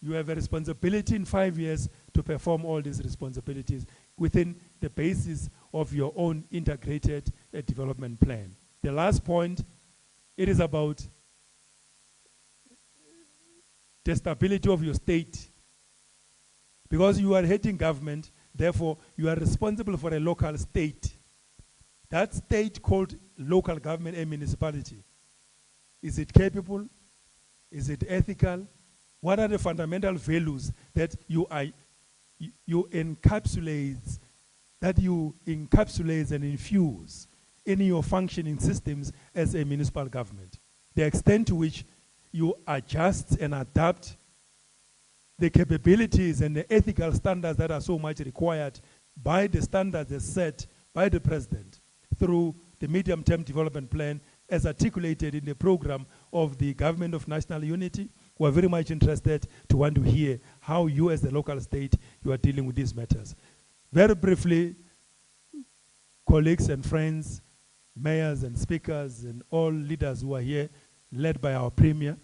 You have a responsibility in 5 years to perform all these responsibilities within the basis of your own integrated development plan. The last point, it is about the stability of your state. Because you are heading government, therefore you are responsible for a local state. That state called local government and municipality. Is it capable? Is it ethical? What are the fundamental values that you encapsulate and infuse in your functioning systems as a municipal government? The extent to which you adjust and adapt the capabilities and the ethical standards that are so much required by the standards as set by the president through the medium-term development plan as articulated in the program of the Government of National Unity. We're very much interested to want to hear how you as the local state, you are dealing with these matters. Very briefly, colleagues and friends, mayors and speakers and all leaders who are here, led by our premier,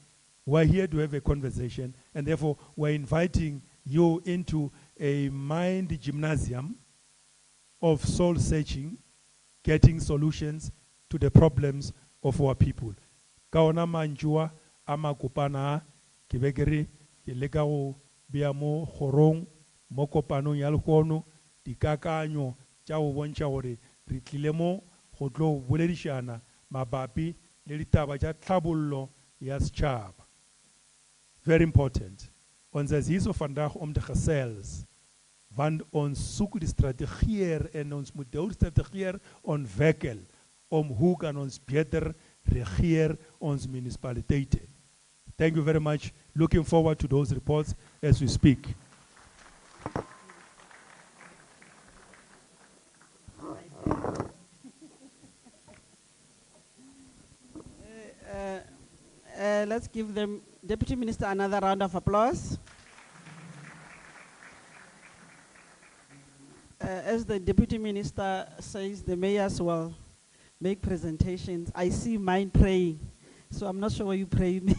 we're here to have a conversation, and therefore we're inviting you into a mind gymnasium of soul searching, getting solutions to the problems of our people. Kaona manjua ama kupana kibekeri kilekao biamo horong mokopano yalkono dikakanyo chao boncha hore ritlilemo hotlo bulerishana mabapi le ditaba tsa tlhabollo ya setšhaba. Very important. Ons is hier so vandag om te gesels, want ons soek die strategieer en ons moet die strategieer ontwikkel om hoe kan ons beter regeer ons municipaliteite. Thank you very much. Looking forward to those reports as we speak. Let's give the Deputy Minister another round of applause. As the Deputy Minister says, the mayors will make presentations. I see mine praying, so I'm not sure why you pray me.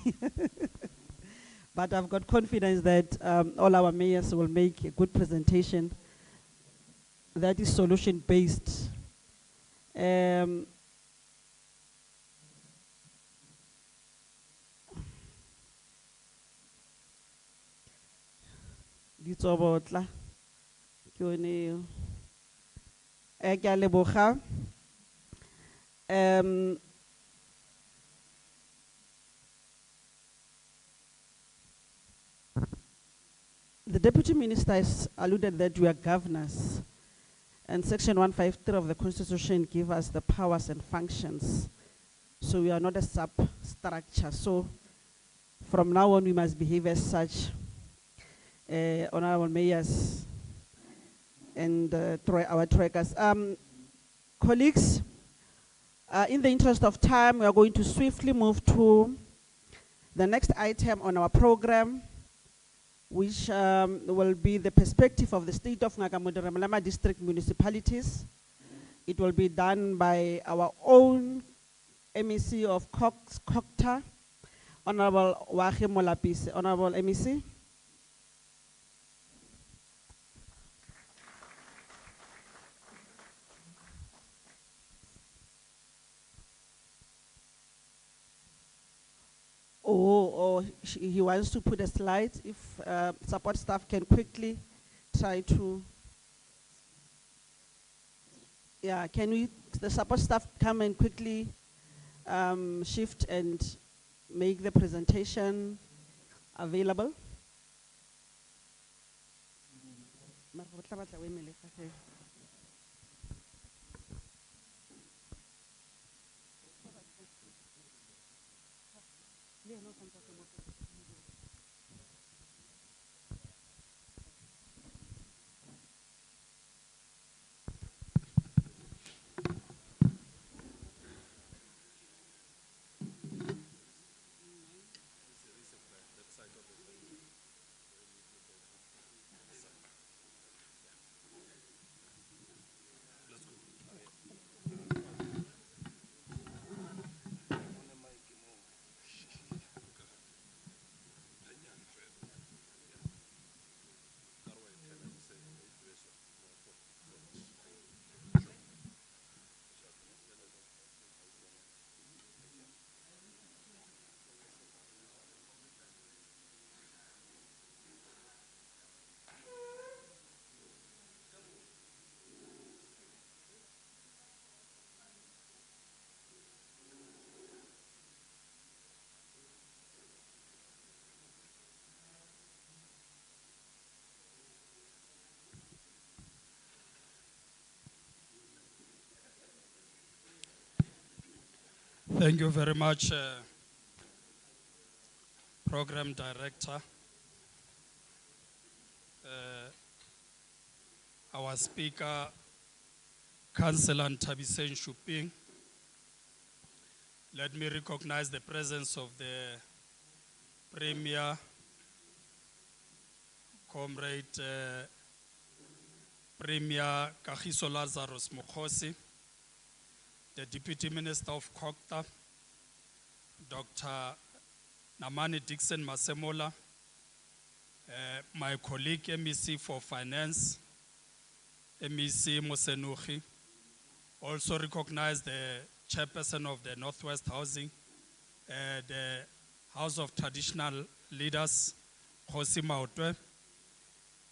But I've got confidence that all our mayors will make a good presentation that is solution-based. Ditsobotla ke one ke a leboga. The Deputy Minister has alluded that we are governors, and Section 153 of the Constitution gives us the powers and functions. So we are not a substructure. So from now on, we must behave as such. Honorable mayors and our trackers. Colleagues, in the interest of time, we are going to swiftly move to the next item on our program, which will be the perspective of the state of Ngaka Modiri Molema District municipalities. It will be done by our own MEC of CoGHSTA, Honorable Oageng Molapisi. Honorable MEC. He wants to put a slide. If support staff can quickly try to, can the support staff come and quickly shift and make the presentation available? Thank you very much, Program Director. Our Speaker, Councillor Ntabisen Shuping. Let me recognize the presence of the Premier, Comrade Premier Kagiso Lazarus Mokgosi, the Deputy Minister of CoGHSTA, Dr. Namane Dickson Masemola, my colleague MEC for Finance, MEC Mosenogi. Also recognize the Chairperson of the Northwest Housing, the House of Traditional Leaders, Kgosi Maotwe,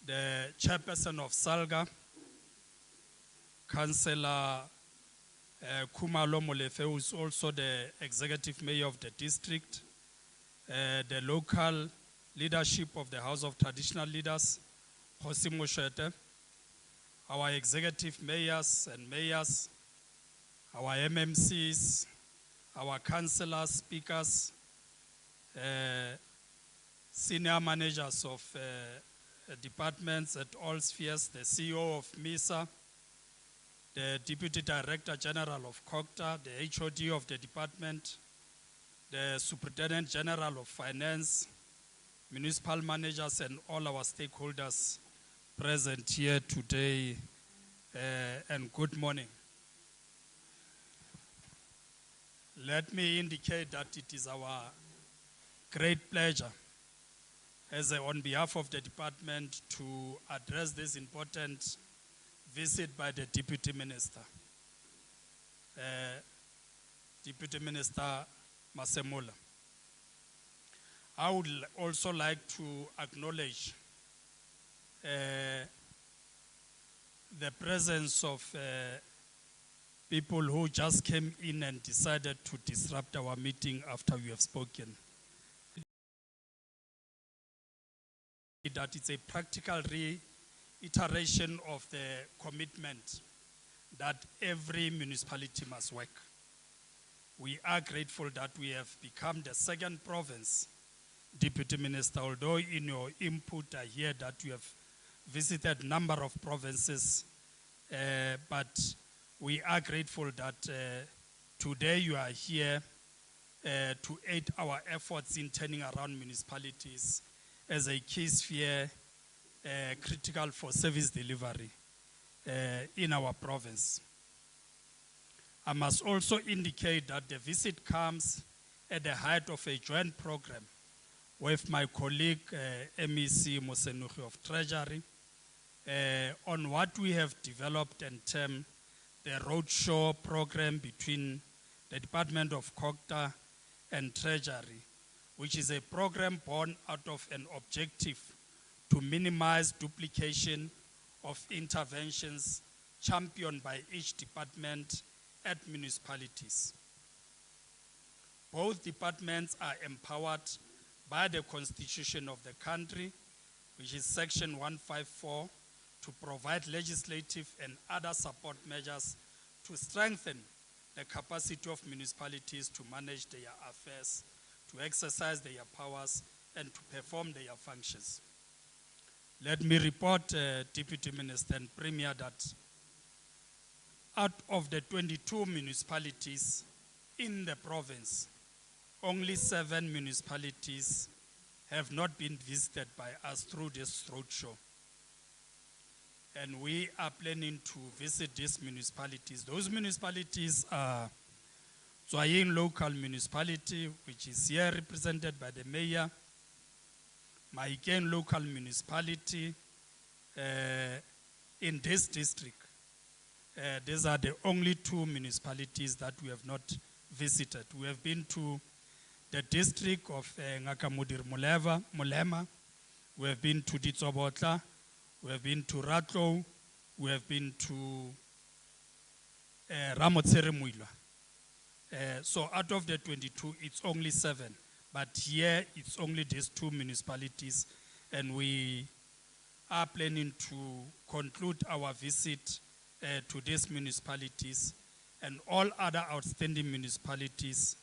the Chairperson of Salga, Councillor Khumalo Molefe, who is also the Executive Mayor of the district, the local leadership of the House of Traditional Leaders, Kgosi Moshete, our executive mayors and mayors, our MMCs, our councillors, speakers, senior managers of departments at all spheres, the CEO of MISA, the Deputy Director General of CoGHSTA, the HOD of the department, the Superintendent General of Finance, Municipal Managers, and all our stakeholders present here today, and good morning. Let me indicate that it is our great pleasure on behalf of the department to address this important visit by the Deputy Minister, Deputy Minister Masemola. I would also like to acknowledge the presence of people who just came in and decided to disrupt our meeting after we have spoken. That it's a practical reiteration of the commitment that every municipality must work. We are grateful that we have become the second province, Deputy Minister, although in your input I hear that you have visited a number of provinces, but we are grateful that today you are here to aid our efforts in turning around municipalities as a key sphere critical for service delivery in our province. I must also indicate that the visit comes at the height of a joint program with my colleague MEC Mosenogi of Treasury on what we have developed and termed the roadshow program between the Department of CoGHSTA and Treasury, which is a program born out of an objective to minimize duplication of interventions championed by each department at municipalities. Both departments are empowered by the Constitution of the country, which is Section 154, to provide legislative and other support measures to strengthen the capacity of municipalities to manage their affairs, to exercise their powers, and to perform their functions. Let me report, Deputy Minister and Premier, that out of the 22 municipalities in the province, only 7 municipalities have not been visited by us through this roadshow. And we are planning to visit these municipalities. Those municipalities are Oageng Local Municipality, which is here represented by the Mayor, Oageng Local Municipality in this district. These are the only 2 municipalities that we have not visited. We have been to the district of Ngaka Modiri Molema. We have been to Ditsobotla. We have been to Ratlo. We have been to Ramotsere. So out of the 22, it's only 7. But here, it's only these 2 municipalities. And we are planning to conclude our visit to these municipalities and all other outstanding municipalities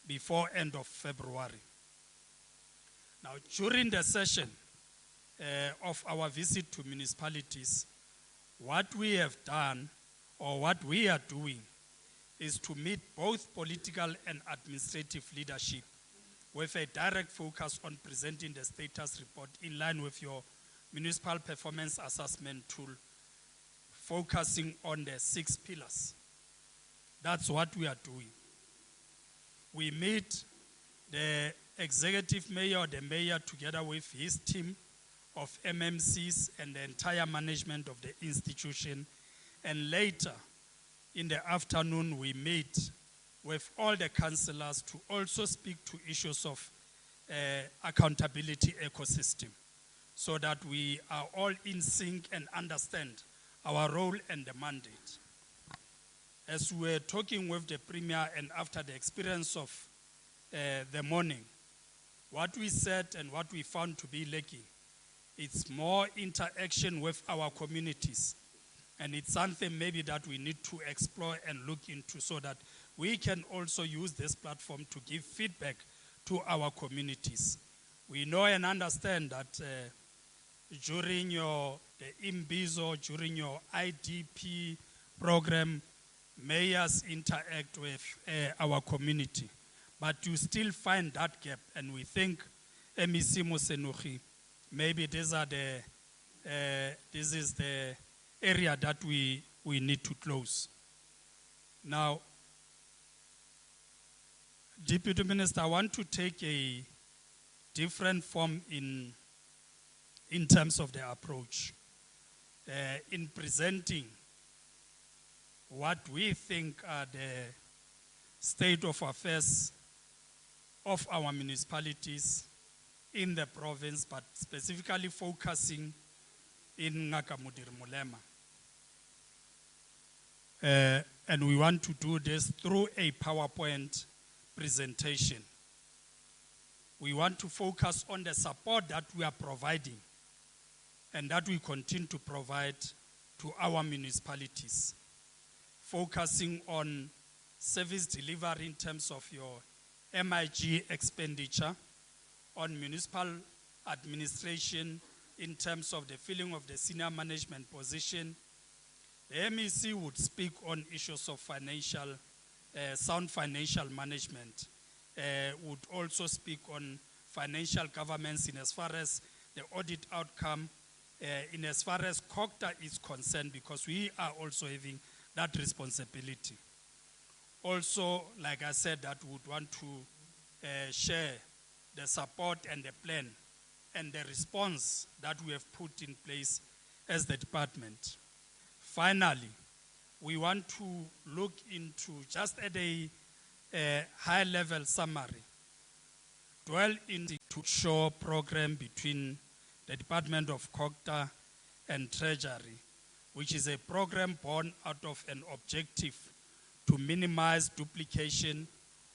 before end of February. Now, during the session of our visit to municipalities, what we have done, or what we are doing, is to meet both political and administrative leadership with a direct focus on presenting the status report in line with your municipal performance assessment tool, focusing on the 6 pillars. That's what we are doing. We meet the executive mayor or the mayor together with his team of MMCs and the entire management of the institution. And later in the afternoon, we meet with all the councillors to also speak to issues of accountability ecosystem, so that we are all in sync and understand our role and the mandate. As we were talking with the Premier and after the experience of the morning, what we said and what we found to be lacking, it's more interaction with our communities. And it's something maybe that we need to explore and look into, so that we can also use this platform to give feedback to our communities. We know and understand that during the IMBIZO, during your IDP program, mayors interact with our community. But you still find that gap, and we think MEC Mosenogi, maybe this is the area that we need to close. Now, Deputy Minister, I want to take a different form in terms of the approach, in presenting what we think are the state of affairs of our municipalities in the province, but specifically focusing in Ngaka Modiri Molema. And we want to do this through a PowerPoint presentation. We want to focus on the support that we are providing and that we continue to provide to our municipalities, focusing on service delivery in terms of your MIG expenditure, on municipal administration in terms of the filling of the senior management position. The MEC would speak on issues of sound financial management, would also speak on financial governance in as far as the audit outcome, in as far as CoGHSTA is concerned, because we are also having that responsibility. Also, like I said, that would want to share the support and the plan and the response that we have put in place as the department. Finally, we want to look into, just at a high-level summary, dwell into the show program between the Department of CoGHSTA and Treasury, which is a program born out of an objective to minimize duplication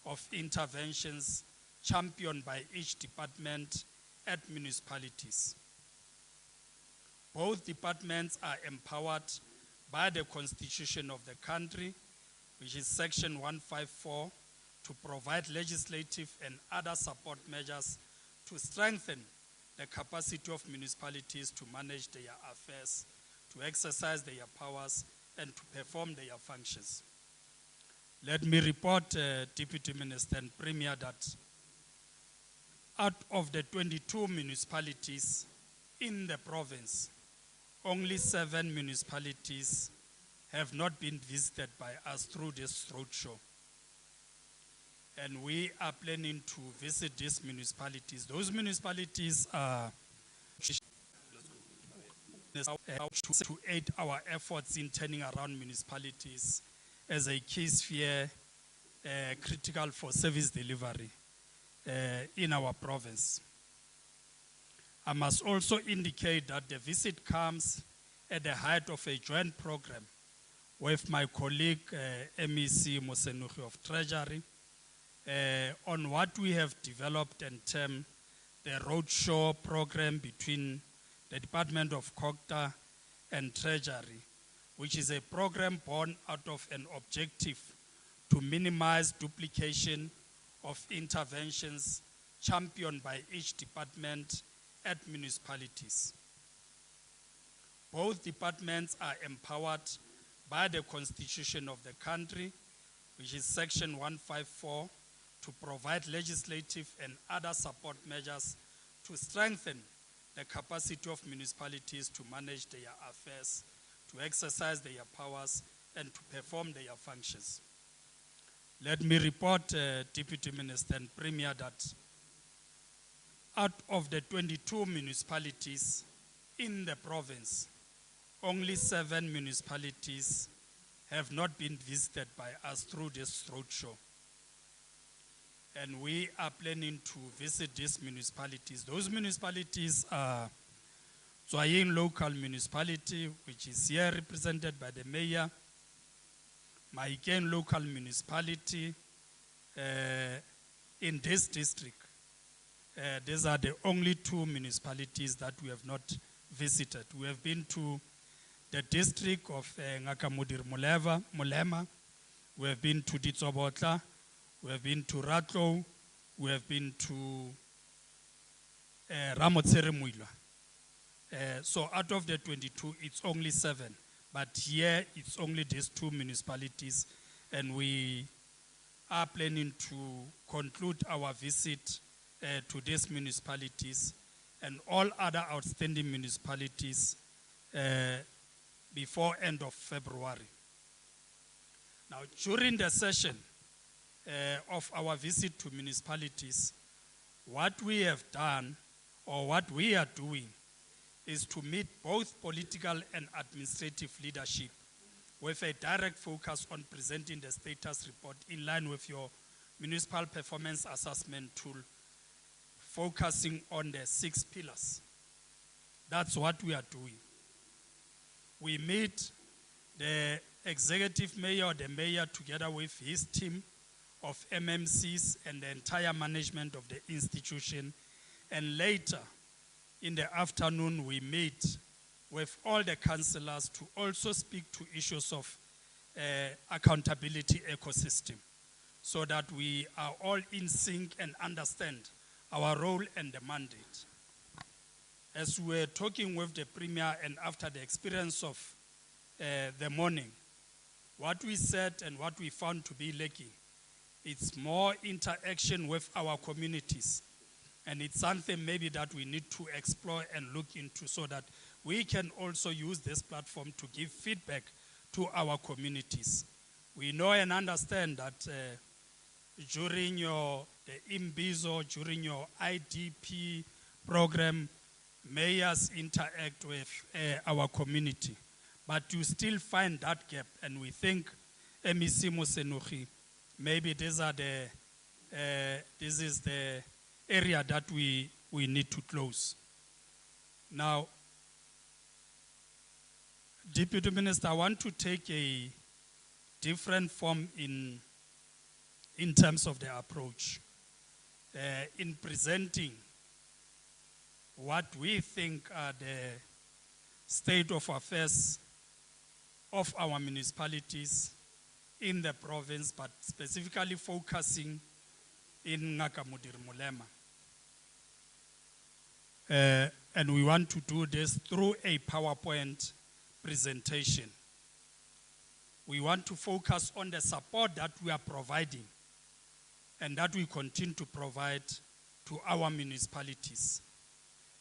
of interventions championed by each department at municipalities. Both departments are empowered by the Constitution of the country, which is Section 154, to provide legislative and other support measures to strengthen the capacity of municipalities to manage their affairs, to exercise their powers, and to perform their functions. Let me report, Deputy Minister and Premier, that out of the 22 municipalities in the province, only 7 municipalities have not been visited by us through this roadshow. And we are planning to visit these municipalities. Those municipalities are to aid our efforts in turning around municipalities as a key sphere critical for service delivery in our province. I must also indicate that the visit comes at the height of a joint program with my colleague MEC Mosenogi of Treasury on what we have developed and termed the roadshow program between the Department of CoGHSTA and Treasury, which is a program born out of an objective to minimize duplication of interventions championed by each department at municipalities. Both departments are empowered by the Constitution of the country, which is Section 154, to provide legislative and other support measures to strengthen the capacity of municipalities to manage their affairs, to exercise their powers, and to perform their functions. Let me report, Deputy Minister and Premier, that out of the 22 municipalities in the province, only 7 municipalities have not been visited by us through this roadshow. And we are planning to visit these municipalities. Those municipalities are Oageng Local Municipality, which is here represented by the Mayor, Oageng Local Municipality in this district. These are the only 2 municipalities that we have not visited. We have been to the district of Ngaka Modiri Molema. We have been to Ditsobotla. We have been to Ratlo. We have been to Ramotseremuila. So out of the 22, it's only 7. But here, it's only these 2 municipalities. And we are planning to conclude our visit to these municipalities and all other outstanding municipalities before end of February. Now, during the session of our visit to municipalities, what we have done or what we are doing is to meet both political and administrative leadership with a direct focus on presenting the status report in line with your municipal performance assessment tool, focusing on the 6 pillars. That's what we are doing. We meet the executive mayor or the mayor together with his team of MMCs and the entire management of the institution. And later in the afternoon, we meet with all the councillors to also speak to issues of accountability ecosystem so that we are all in sync and understand our role and the mandate. As we were talking with the Premier and after the experience of the morning, what we said and what we found to be lacking, it's more interaction with our communities. And it's something maybe that we need to explore and look into so that we can also use this platform to give feedback to our communities. We know and understand that during the IMBIZO, during your IDP program, mayors interact with our community. But you still find that gap, and we think MEC Mosenogi, maybe this is the area that we need to close. Now, Deputy Minister, I want to take a different form in terms of the approach in presenting what we think are the state of affairs of our municipalities in the province, but specifically focusing in Ngaka Modiri Molema. And we want to do this through a PowerPoint presentation. We want to focus on the support that we are providing and that we continue to provide to our municipalities,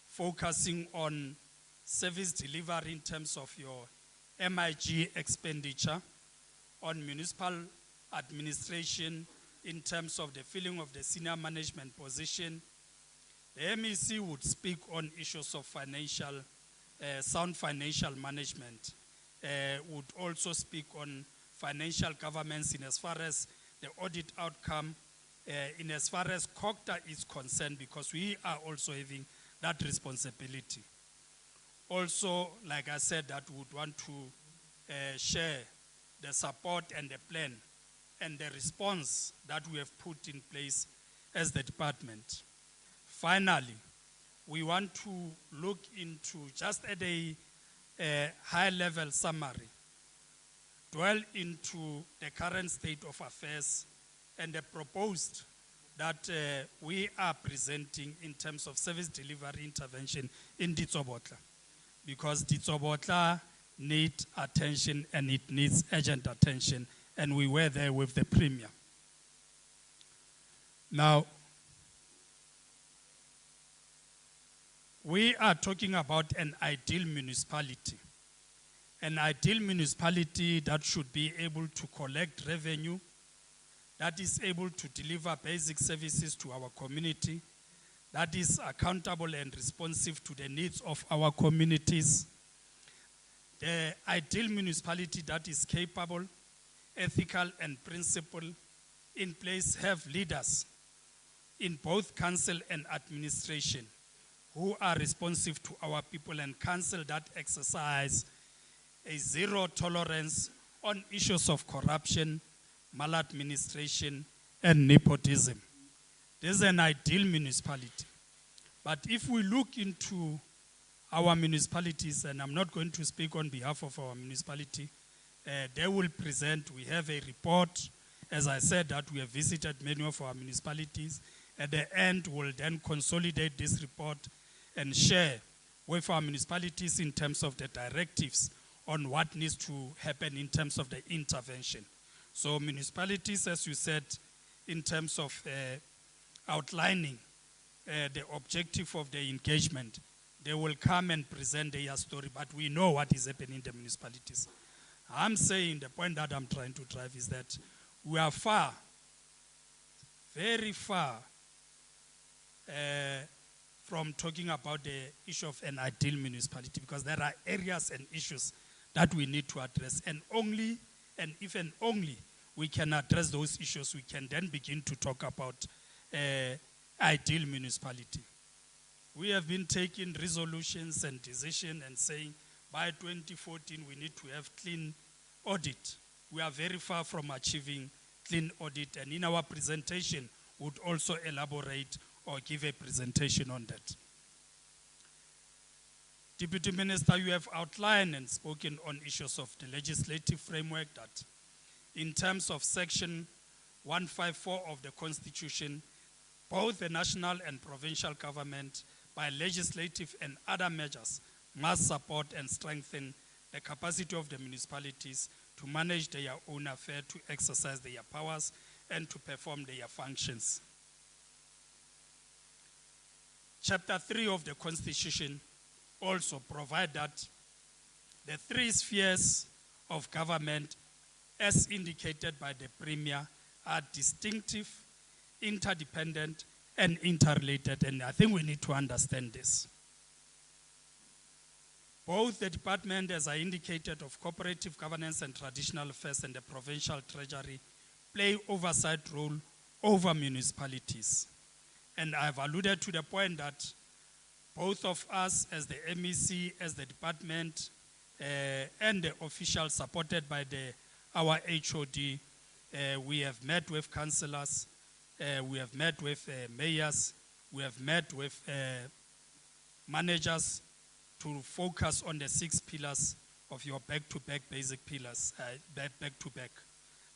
focusing on service delivery in terms of your MIG expenditure, on municipal administration in terms of the filling of the senior management position. The MEC would speak on issues of financial, sound financial management, would also speak on financial governance in as far as the audit outcome, in as far as CoGHSTA is concerned, because we are also having that responsibility. Also, like I said, that we would want to share the support and the plan and the response that we have put in place as the department. Finally, we want to look into, just at a high-level summary, dwell into the current state of affairs and the proposed that we are presenting in terms of service delivery intervention in Ditsobotla. Because Ditsobotla needs attention and it needs urgent attention, and we were there with the Premier. Now, we are talking about an ideal municipality. An ideal municipality that should be able to collect revenue, that is able to deliver basic services to our community, that is accountable and responsive to the needs of our communities. The ideal municipality that is capable, ethical and principled, in place, have leaders in both council and administration who are responsive to our people, and council that exercise a zero tolerance on issues of corruption, maladministration, and nepotism. This is an ideal municipality. But if we look into our municipalities, and I'm not going to speak on behalf of our municipality, they will present, we have a report, as I said, that we have visited many of our municipalities. At the end, we'll then consolidate this report and share with our municipalities in terms of the directives on what needs to happen in terms of the intervention. So municipalities, as you said, in terms of outlining the objective of the engagement, they will come and present their story, but we know what is happening in the municipalities. I'm saying the point that I'm trying to drive is that we are far, very far from talking about the issue of an ideal municipality, because there are areas and issues that we need to address, and only, and if and only we can address those issues, we can then begin to talk about ideal municipality. We have been taking resolutions and decisions and saying by 2014 we need to have clean audit. We are very far from achieving clean audit, and in our presentation would also elaborate or give a presentation on that. Deputy Minister, you have outlined and spoken on issues of the legislative framework that in terms of section 154 of the Constitution, both the national and provincial government by legislative and other measures must support and strengthen the capacity of the municipalities to manage their own affairs, to exercise their powers, and to perform their functions. Chapter 3 of the Constitution also provide that the three spheres of government, as indicated by the Premier, are distinctive, interdependent, and interrelated, and I think we need to understand this. Both the Department, as I indicated, of Cooperative Governance and Traditional Affairs and the Provincial Treasury play oversight role over municipalities. And I've alluded to the point that both of us as the MEC, as the department, and the officials supported by our HOD, we have met with councillors, we have met with mayors, we have met with managers to focus on the 6 pillars of your back-to-back basic pillars, back-to-back.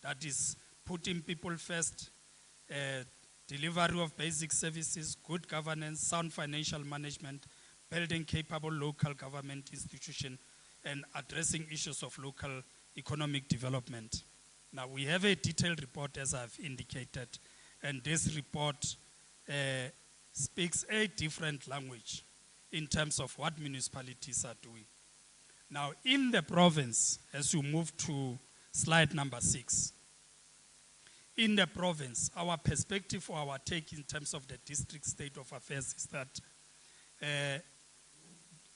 That is putting people first, delivery of basic services, good governance, sound financial management, building capable local government institutions, and addressing issues of local economic development. Now, we have a detailed report, as I've indicated, and this report speaks a different language in terms of what municipalities are doing. Now, in the province, as you move to slide number 6, in the province, our perspective or our take in terms of the district state of affairs is that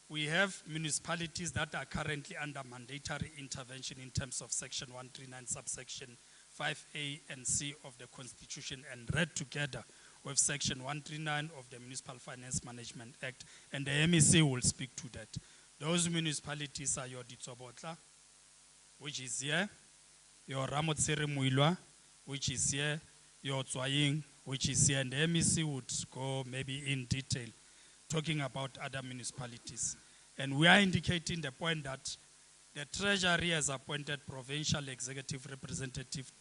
we have municipalities that are currently under mandatory intervention in terms of section 139, subsection 5A and C of the Constitution, and read together with section 139 of the Municipal Finance Management Act, and the MEC will speak to that. Those municipalities are your Ditsobotla, which is here, your Ramotsere Muilwa, which is here, your Oageng, which is here, and the MEC would go maybe in detail talking about other municipalities. And we are indicating the point that The Treasury has appointed provincial executive representatives,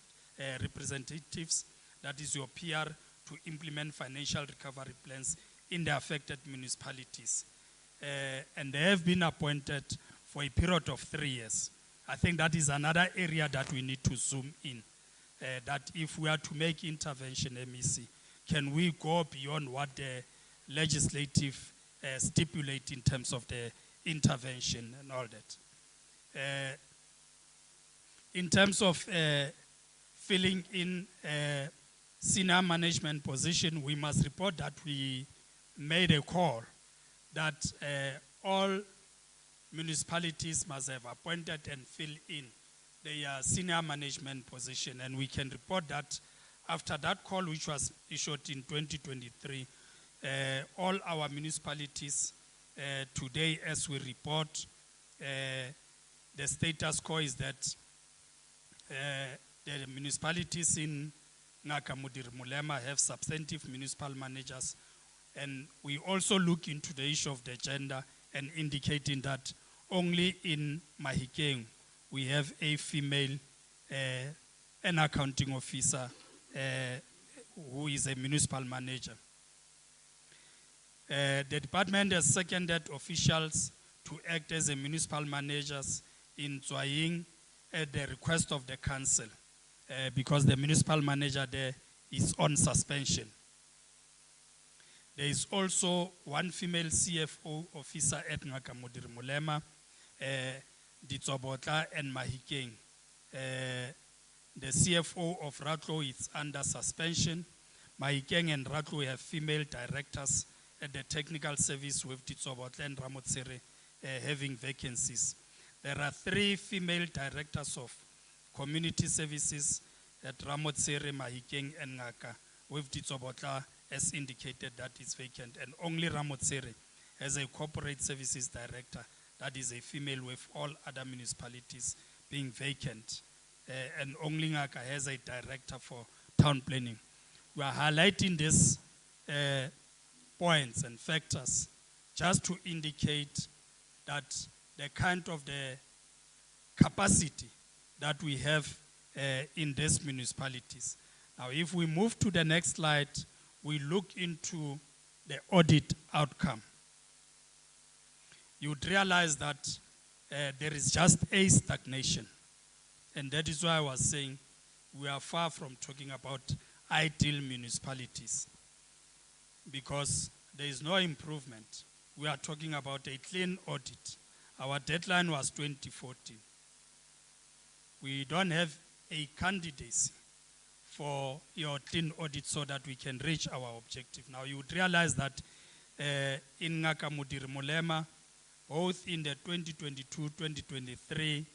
that is your PR, to implement financial recovery plans in the affected municipalities. And they have been appointed for a period of 3 years. I think that is another area that we need to zoom in. That if we are to make intervention, MEC, can we go beyond what the legislative stipulate in terms of the intervention and all that? In terms of filling in senior management position, we must report that we made a call that all municipalities must have appointed and fill in their senior management position. And we can report that after that call, which was issued in 2023, all our municipalities today, as we report, the status quo is that the municipalities in Ngaka Modiri Molema have substantive municipal managers, and we also look into the issue of the gender and indicating that only in Mahikeng we have a female an accounting officer who is a municipal manager. The department has seconded officials to act as a municipal managers in Oageng at the request of the council because the municipal manager there is on suspension. There is also one female CFO officer at Ngaka Modiri Molema, Ditsobotla and Mahikeng. The CFO of Ratlo is under suspension. Mahikeng and Ratlo have female directors at the technical service, with Ditsobotla and Ramotsere having vacancies. There are 3 female directors of community services at Ramotsere, Mahikeng and Ngaka, with Ditsobotla as indicated that is vacant, and only Ramotsere has a corporate services director that is a female, with all other municipalities being vacant. And only Ngaka has a director for town planning. We are highlighting these points and factors just to indicate that the kind of the capacity that we have in these municipalities. Now, if we move to the next slide, we look into the audit outcome. You'd realize that there is just a stagnation. And that is why I was saying we are far from talking about ideal municipalities, because there is no improvement. We are talking about a clean audit. Our deadline was 2014. We don't have a candidacy for your clean audit so that we can reach our objective. Now, you would realize that in Ngaka Modiri Molema, both in the 2022-2023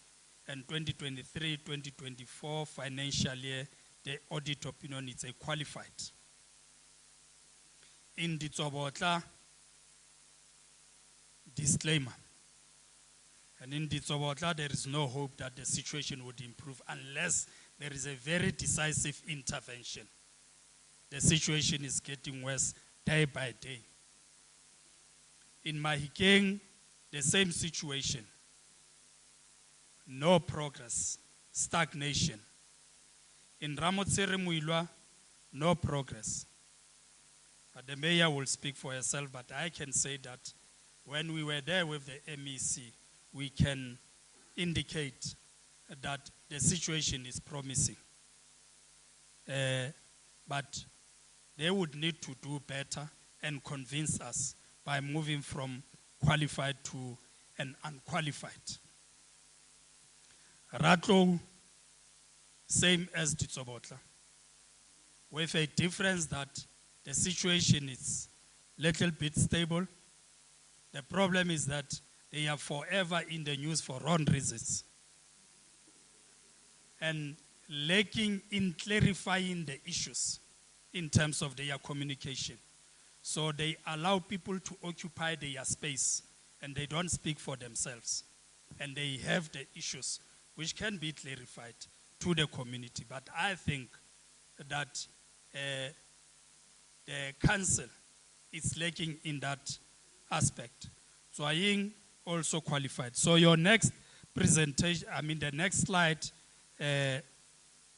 and 2023-2024 financial year, the audit opinion is a qualified. In Ditsobotla, disclaimer. And in Ditsobotla, there is no hope that the situation would improve unless there is a very decisive intervention. The situation is getting worse day by day. In Mahikeng, the same situation. No progress, stagnation. In Ramotsere Muilwa, no progress. The mayor will speak for herself, but I can say that when we were there with the MEC, we can indicate that the situation is promising. But they would need to do better and convince us by moving from qualified to an unqualified. Ratlo, same as Ditsobotla, with a difference that the situation is a little bit stable. The problem is that they are forever in the news for wrong reasons and lacking in clarifying the issues in terms of their communication. So they allow people to occupy their space and they don't speak for themselves. And they have the issues which can be clarified to the community. But I think that the council is lacking in that aspect. So Oageng also qualified. So your next presentation, the next slide,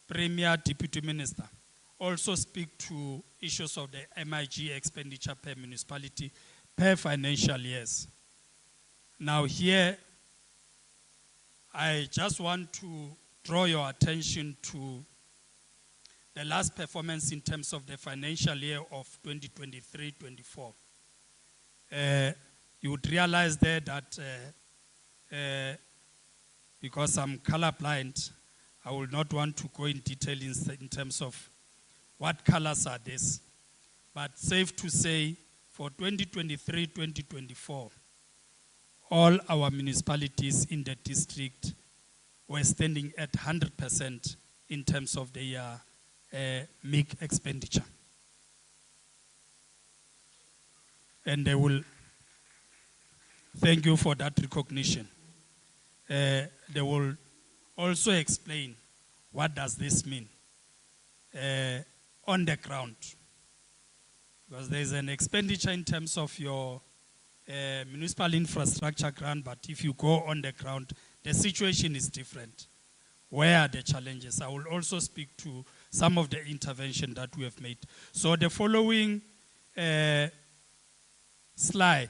Premier Deputy Minister, also speak to issues of the MIG expenditure per municipality per financial years. Now here, I just want to draw your attention to the last performance in terms of the financial year of 2023-24. You would realize there that because I'm colorblind, I will not want to go in detail in terms of what colors are this. But safe to say, for 2023-2024, all our municipalities in the district were standing at 100% in terms of their MEC expenditure. And they will, thank you for that recognition. They will also explain what does this mean on the ground. Because there's an expenditure in terms of your municipal infrastructure grant, but if you go on the ground, the situation is different. Where are the challenges? I will also speak to some of the intervention that we have made. So the following slide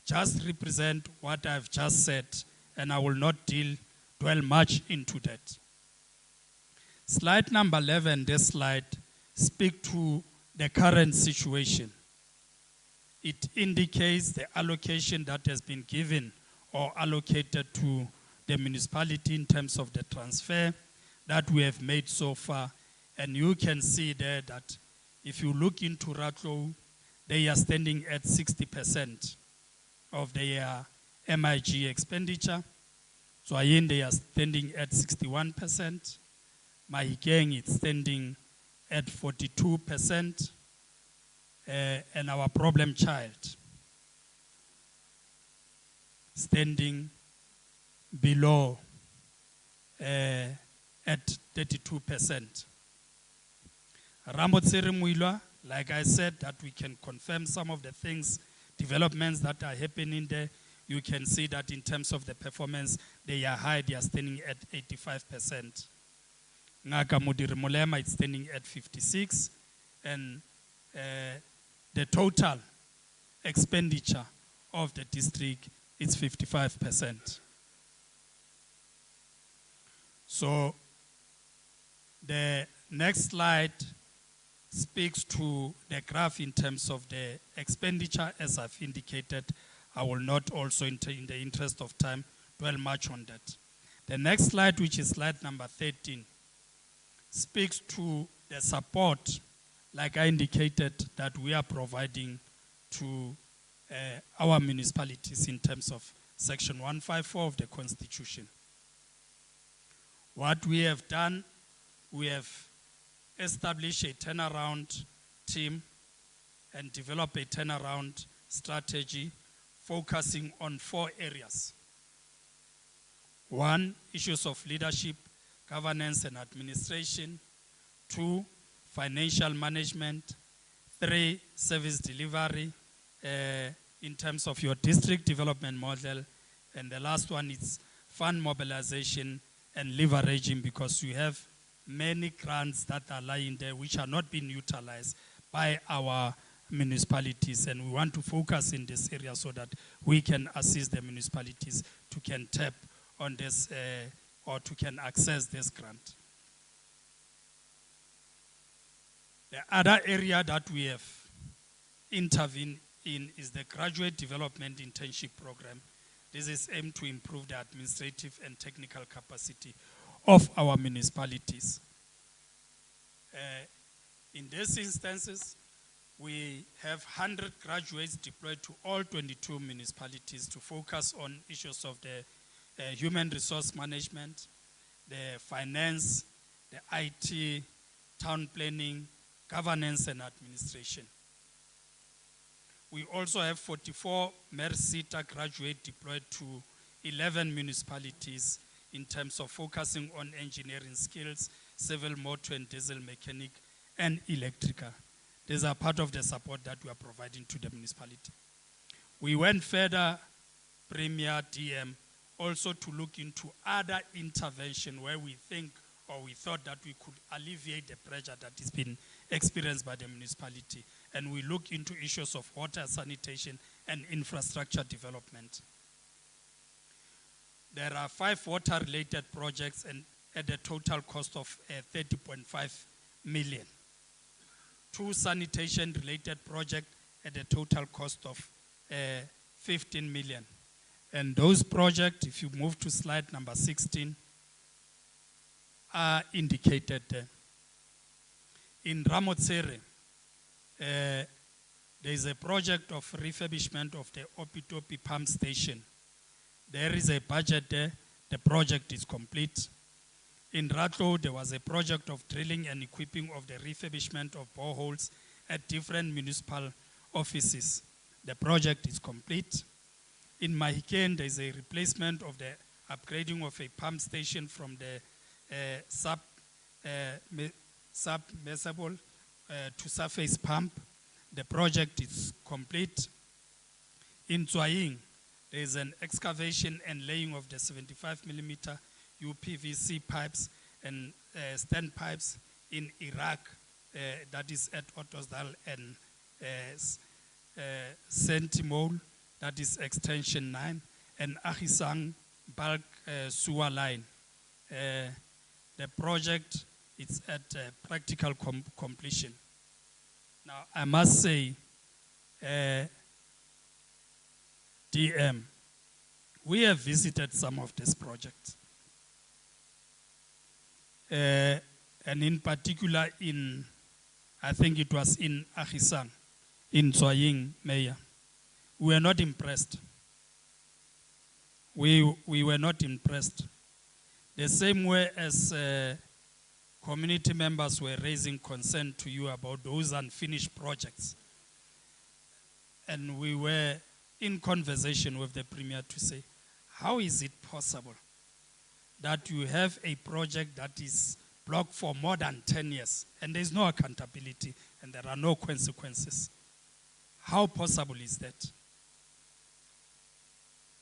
just represent what I've just said, and I will not dwell much into that. Slide number 11, this slide speaks to the current situation. It indicates the allocation that has been given or allocated to the municipality in terms of the transfer that we have made so far. And you can see there that if you look into Ratlo, they are standing at 60% of their MIG expenditure. So Ayen, they are standing at 61%. Mahikeng, it's standing at 42%. And our problem child standing below at 32%. Ramotsere Muilwa, like I said, that we can confirm some of the things, developments that are happening there. You can see that in terms of the performance, they are high, they are standing at 85%. Ngaka Modiri Molema is standing at 56%, and the total expenditure of the district is 55%. So the next slide speaks to the graph in terms of the expenditure, as I've indicated. I will not also, in the interest of time, dwell much on that. The next slide, which is slide number 13, speaks to the support, like I indicated, that we are providing to our municipalities in terms of Section 154 of the Constitution. What we have done, we have established a turnaround team and developed a turnaround strategy focusing on 4 areas. 1, issues of leadership, governance and administration. 2, financial management. 3, service delivery in terms of your district development model. And the last one is fund mobilization and leveraging, because you have many grants that are lying there which are not being utilized by our municipalities, and we want to focus in this area so that we can assist the municipalities to can tap on this or to can access this grant. The other area that we have intervened in is the Graduate Development Internship Program. This is aimed to improve the administrative and technical capacity of our municipalities. In these instances, we have 100 graduates deployed to all 22 municipalities to focus on issues of the human resource management, the finance, the IT, town planning, governance and administration. We also have 44 MERSITA graduates deployed to 11 municipalities in terms of focusing on engineering skills, civil, motor and diesel mechanic, and electrical. These are part of the support that we are providing to the municipality. We went further, Premier DM also to look into other intervention where we think or we thought that we could alleviate the pressure that is being experienced by the municipality. And we look into issues of water, sanitation, and infrastructure development. There are 5 water-related projects and at a total cost of 30.5 million. 2 sanitation-related projects at a total cost of 15 million. And those projects, if you move to slide number 16, are indicated there. In Ramotsere, there is a project of refurbishment of the Opitopi pump station. There is a budget there. The project is complete. In Ratlo, there was a project of drilling and equipping of the refurbishment of boreholes at different municipal offices. The project is complete. In Mahikeng, there is a replacement of the upgrading of a pump station from the submersible to surface pump. The project is complete. In Oageng, there is an excavation and laying of the 75mm UPVC pipes and stand pipes in Iraq, that is at Ottosdal and Sentimole, that is extension 9, and Khoisan bulk sewer line. The project is at practical completion. Now, I must say, DM, we have visited some of these projects. And in particular I think it was in Khoisan, in Oageng, Mayor. We were not impressed. We were not impressed. The same way as community members were raising concern to you about those unfinished projects. And we were in conversation with the Premier to say, how is it possible that you have a project that is blocked for more than 10 years and there's no accountability and there are no consequences? How possible is that?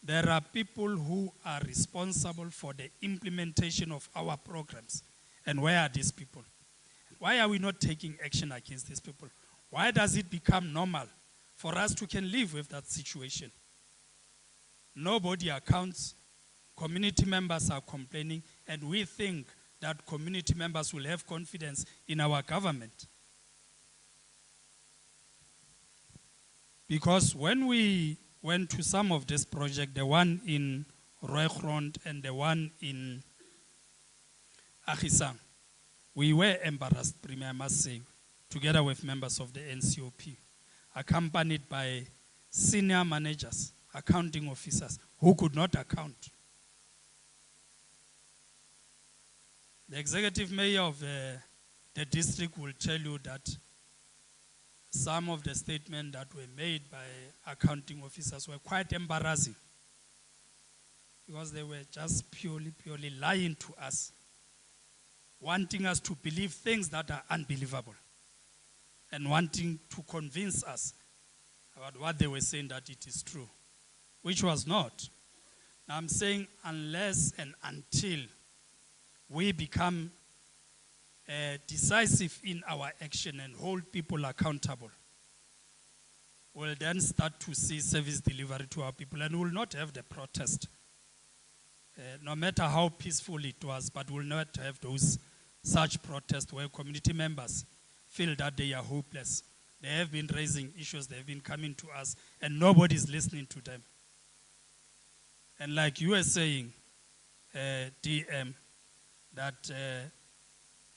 There are people who are responsible for the implementation of our programs. And where are these people? Why are we not taking action against these people? Why does it become normal for us to can live with that situation? Nobody accounts. Community members are complaining, and we think that community members will have confidence in our government. Because when we went to some of this project, the one in Rooigrond and the one in Khoisan, we were embarrassed, Premier, I must say, together with members of the NCOP, accompanied by senior managers, accounting officers, who could not account. The executive mayor of the district will tell you that some of the statements that were made by accounting officers were quite embarrassing, because they were just purely lying to us, wanting us to believe things that are unbelievable, and wanting to convince us about what they were saying that it is true, which was not. Now I'm saying unless and until we become decisive in our action and hold people accountable, we'll then start to see service delivery to our people, and we'll not have the protest. No matter how peaceful it was, but we'll not have such protests where community members feel that they are hopeless. They have been raising issues, they have been coming to us, and nobody's listening to them. And like you were saying, DM, that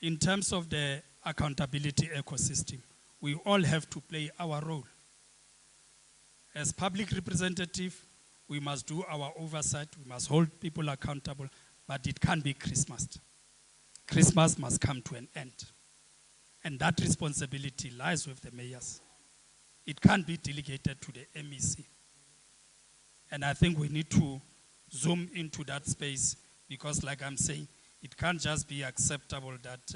in terms of the accountability ecosystem, we all have to play our role. As public representative, we must do our oversight, we must hold people accountable, but it can't be Christmas. Christmas must come to an end. And that responsibility lies with the mayors. It can't be delegated to the MEC. And I think we need to zoom into that space, because like I'm saying, it can't just be acceptable that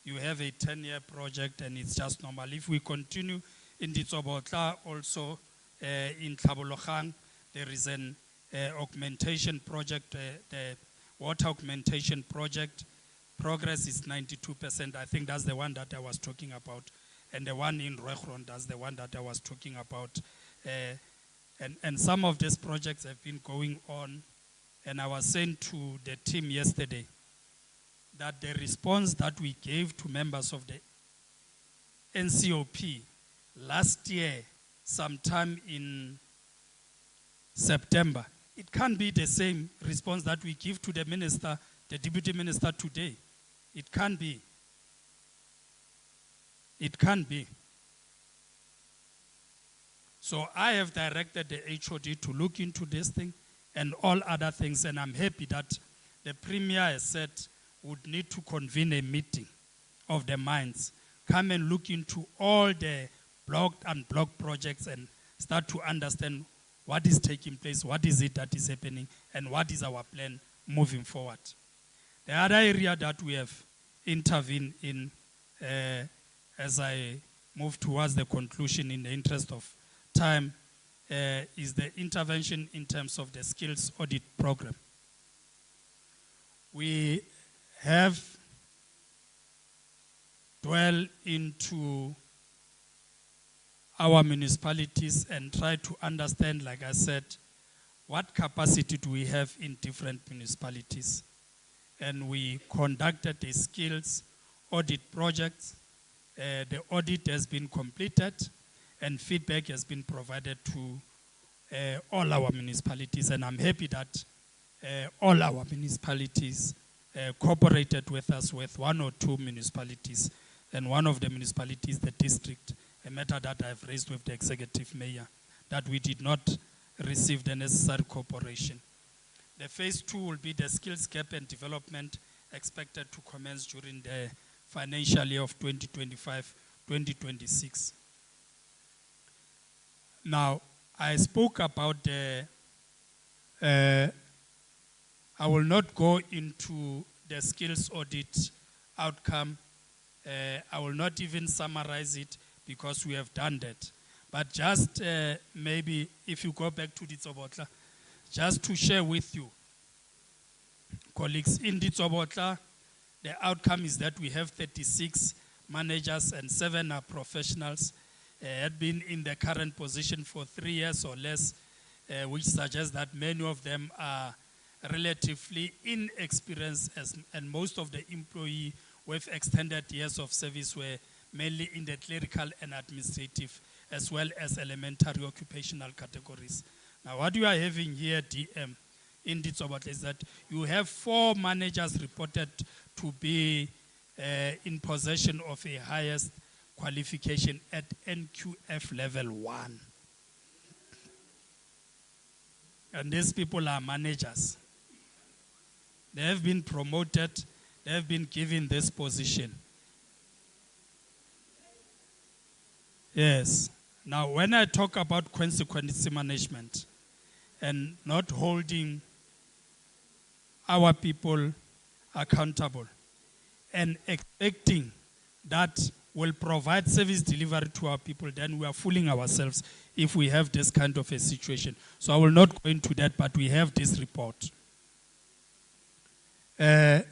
you have a 10-year project and it's just normal. If we continue in Ditsobotla, also in Tlhabologang, there is an augmentation project, the water augmentation project, progress is 92%. I think that's the one that I was talking about. And the one in Rwechron, that's the one that I was talking about. And some of these projects have been going on. And I was saying to the team yesterday that the response that we gave to members of the NCOP last year, sometime in September, it can't be the same response that we give to the minister, the deputy minister today. It can't be. It can't be. So I have directed the HOD to look into this thing and all other things, and I'm happy that the Premier has said would need to convene a meeting of the minds, come and look into all the blocked and unblocked projects and start to understand what is taking place, what is it that is happening, and what is our plan moving forward. The other area that we have intervened in, as I move towards the conclusion in the interest of time, is the intervention in terms of the skills audit program. We have dwelled into our municipalities and try to understand, like I said, what capacity do we have in different municipalities. And we conducted a skills audit project. The audit has been completed and feedback has been provided to all our municipalities. And I'm happy that all our municipalities cooperated with us with one or two municipalities. And one of the municipalities, the district, a matter that I've raised with the executive mayor, that we did not receive the necessary cooperation. The phase 2 will be the skills gap and development, expected to commence during the financial year of 2025-2026. Now, I spoke about the, I will not go into the skills audit outcome. I will not even summarize it because we have done that. But just maybe if you go back to Ditsobotla, just to share with you, colleagues, in Ditsobotla, the outcome is that we have 36 managers and 7 are professionals, had been in the current position for 3 years or less, which suggests that many of them are relatively inexperienced, and most of the employees with extended years of service were mainly in the clerical and administrative, as well as elementary occupational categories. Now, what you are having here, DM, in Ditsobotla, is that you have 4 managers reported to be in possession of a highest qualification at NQF level 1. And these people are managers. They have been promoted, they have been given this position. Yes. Now, when I talk about consequence management and not holding our people accountable and expecting that will provide service delivery to our people, then we are fooling ourselves if we have this kind of a situation. So I will not go into that, but we have this report. I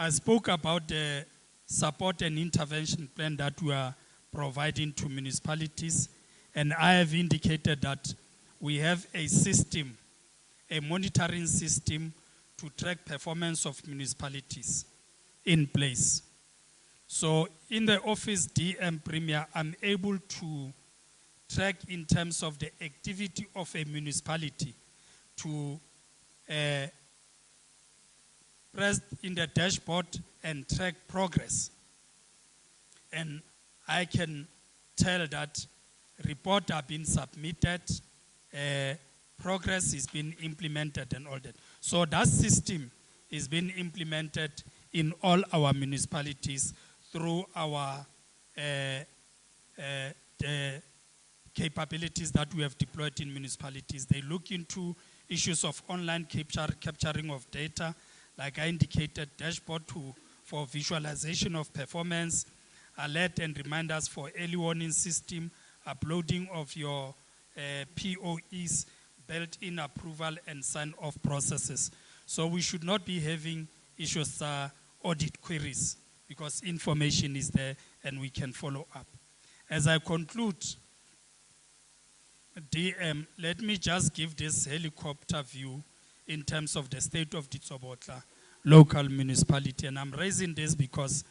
spoke about the support and intervention plan that we are providing to municipalities, and I have indicated that we have a system, a monitoring system to track performance of municipalities in place. So in the office DM Premier, I'm able to track in terms of the activity of a municipality to press in the dashboard and track progress. And I can tell that reports are being submitted, progress is being implemented and all that. So that system is being implemented in all our municipalities through our the capabilities that we have deployed in municipalities. They look into issues of online capturing of data, like I indicated, dashboard for visualization of performance, alert and reminders for early warning system, uploading of your POEs, built-in approval and sign-off processes. So we should not be having issues audit queries because information is there and we can follow up. As I conclude, DM, let me just give this helicopter view in terms of the state of Ditsobotla local municipality. And I'm raising this because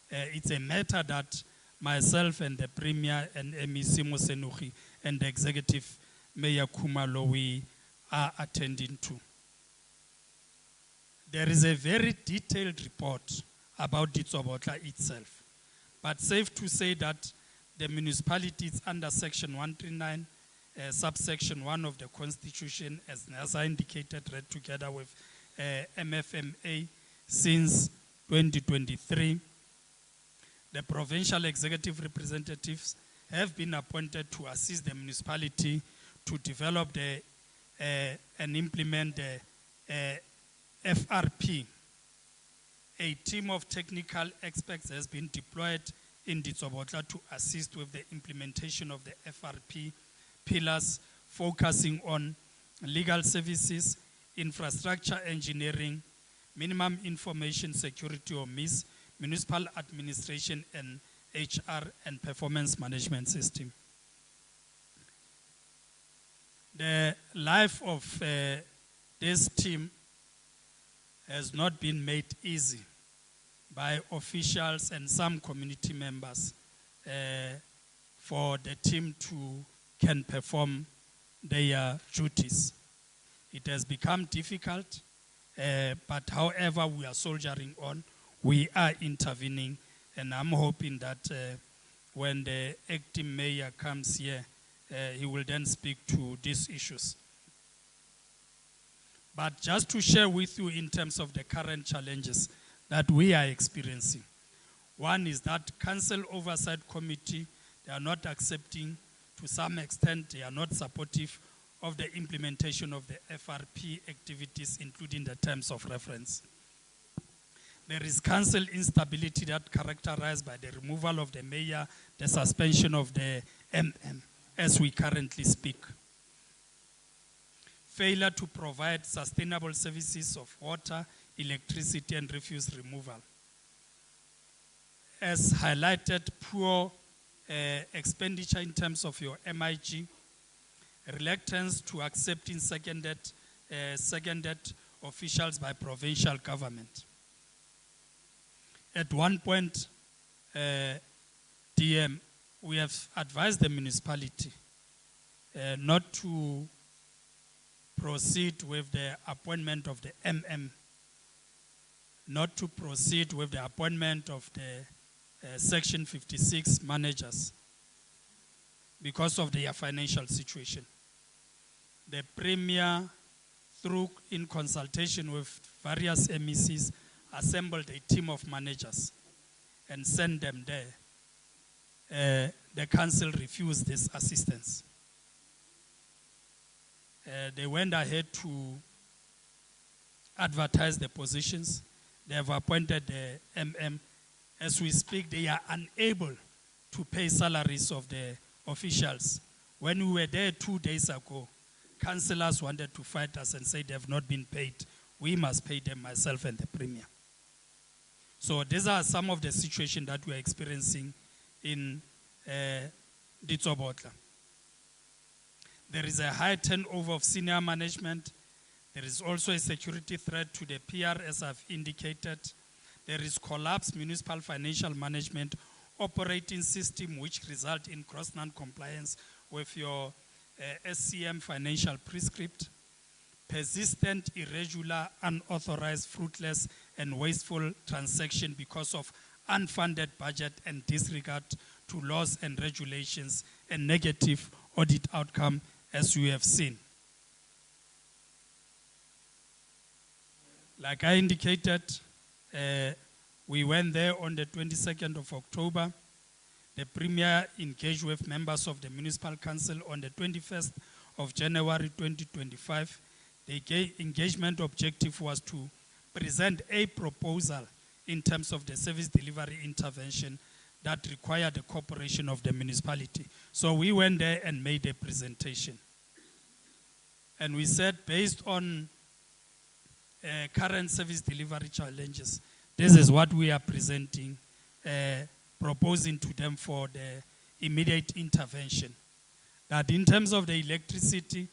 it's a matter that myself and the Premier and MEC Mosenogi and the Executive Mayor Khumalo, we are attending to. There is a very detailed report about Ditsobotla itself. But safe to say that the municipalities under Section 139, subsection 1 of the Constitution, as I indicated, read together with MFMA since 2023, the provincial executive representatives have been appointed to assist the municipality to develop and implement the FRP. A team of technical experts has been deployed in Ditsobotla to assist with the implementation of the FRP pillars, focusing on legal services, infrastructure engineering, minimum information security or MIS, municipal administration and HR and performance management system. The life of this team has not been made easy by officials and some community members for the team to can perform their duties. It has become difficult, but however we are soldiering on, we are intervening, and I'm hoping that when the acting mayor comes here, he will then speak to these issues. But just to share with you in terms of the current challenges that we are experiencing. One is that Council Oversight Committee, they are not accepting, to some extent, they are not supportive of the implementation of the FRP activities, including the terms of reference. There is council instability that characterized by the removal of the mayor, the suspension of the MM, as we currently speak. Failure to provide sustainable services of water, electricity, and refuse removal. As highlighted, poor expenditure in terms of your MIG, reluctance to accepting seconded officials by provincial government. At one point, DM, we have advised the municipality not to proceed with the appointment of the MM, not to proceed with the appointment of the Section 56 managers because of their financial situation. The Premier, in consultation with various MECs, assembled a team of managers and sent them there. The council refused this assistance. They went ahead to advertise the positions. They have appointed the MM. As we speak, they are unable to pay salaries of the officials. When we were there 2 days ago, councillors wanted to fight us and say they have not been paid. We must pay them, myself and the Premier. So these are some of the situations that we are experiencing in Ditsobotla. There is a high turnover of senior management. There is also a security threat to the PR, as I've indicated. There is collapsed municipal financial management operating system, which result in gross non-compliance with your SCM financial prescript. Persistent, irregular, unauthorized, fruitless, and wasteful transaction because of unfunded budget and disregard to laws and regulations, and negative audit outcome, as we have seen. Like I indicated, we went there on the 22nd of October. The Premier engaged with members of the Municipal Council on the 21st of January 2025. The engagement objective was to present a proposal in terms of the service delivery intervention that required the cooperation of the municipality. So we went there and made a presentation. And we said, based on current service delivery challenges, this is what we are presenting, proposing to them for the immediate intervention. That in terms of the electricity,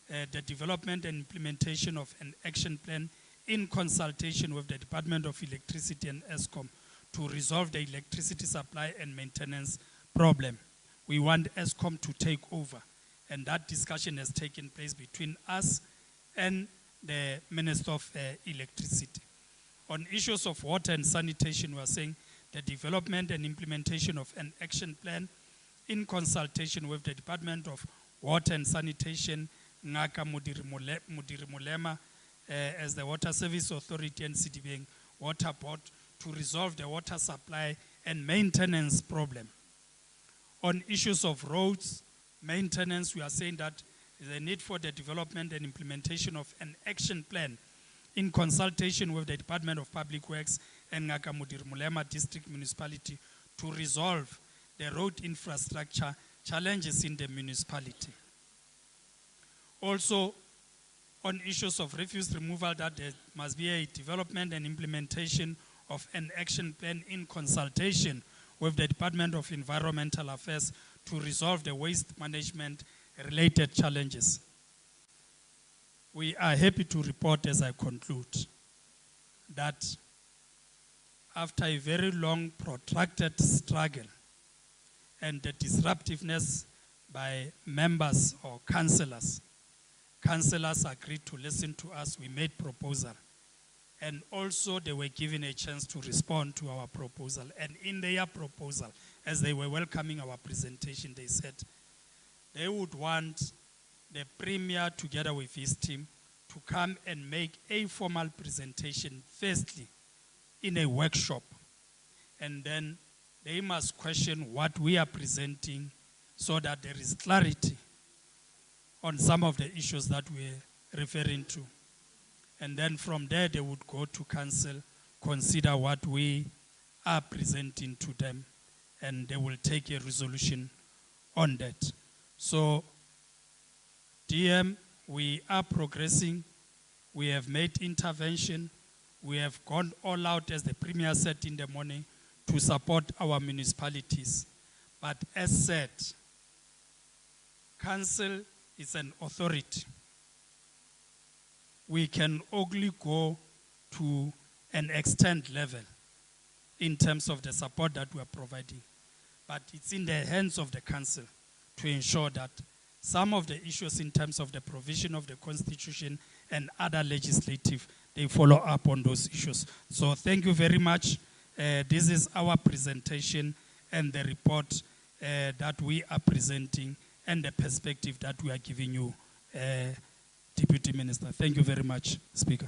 the development and implementation of an action plan in consultation with the Department of Electricity and ESCOM to resolve the electricity supply and maintenance problem. We want ESCOM to take over, and that discussion has taken place between us and the Minister of Electricity. On issues of water and sanitation, we are saying the development and implementation of an action plan in consultation with the Department of Water and Sanitation, Ngaka Modiri Molema as the Water Service Authority and CDBing Water Board to resolve the water supply and maintenance problem. On issues of roads, maintenance, we are saying that the need for the development and implementation of an action plan in consultation with the Department of Public Works and Ngaka Modiri Molema District Municipality to resolve the road infrastructure challenges in the municipality. Also, on issues of refuse removal, that there must be a development and implementation of an action plan in consultation with the Department of Environmental Affairs to resolve the waste management related challenges. We are happy to report, as I conclude, that after a very long, protracted struggle and the disruptiveness by members or councillors agreed to listen to us. We made proposal. And also they were given a chance to respond to our proposal. And in their proposal, as they were welcoming our presentation, they said they would want the Premier together with his team to come and make a formal presentation, firstly, in a workshop. And then they must question what we are presenting so that there is clarity on some of the issues that we're referring to. And then from there, they would go to council, consider what we are presenting to them, and they will take a resolution on that. So, DM, we are progressing. We have made intervention. We have gone all out, as the Premier said in the morning, to support our municipalities. But as said, council is an authority. We can only go to an extent level in terms of the support that we are providing. But it's in the hands of the council to ensure that some of the issues in terms of the provision of the Constitution and other legislative, they follow up on those issues. So thank you very much. This is our presentation and the report that we are presenting and the perspective that we are giving you, Deputy Minister. Thank you very much, Speaker.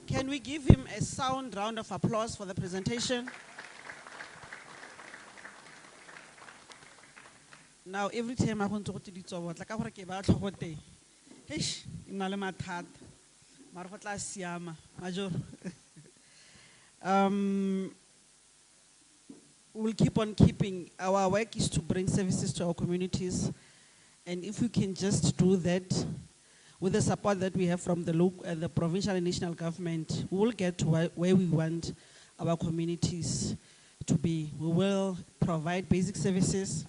Can we give him a sound round of applause for the presentation? Now, every time I want to go to the top, like I want to get out of we'll keep on keeping. Our work is to bring services to our communities, and if we can just do that with the support that we have from the provincial and national government, we will get to where we want our communities to be. We will provide basic services.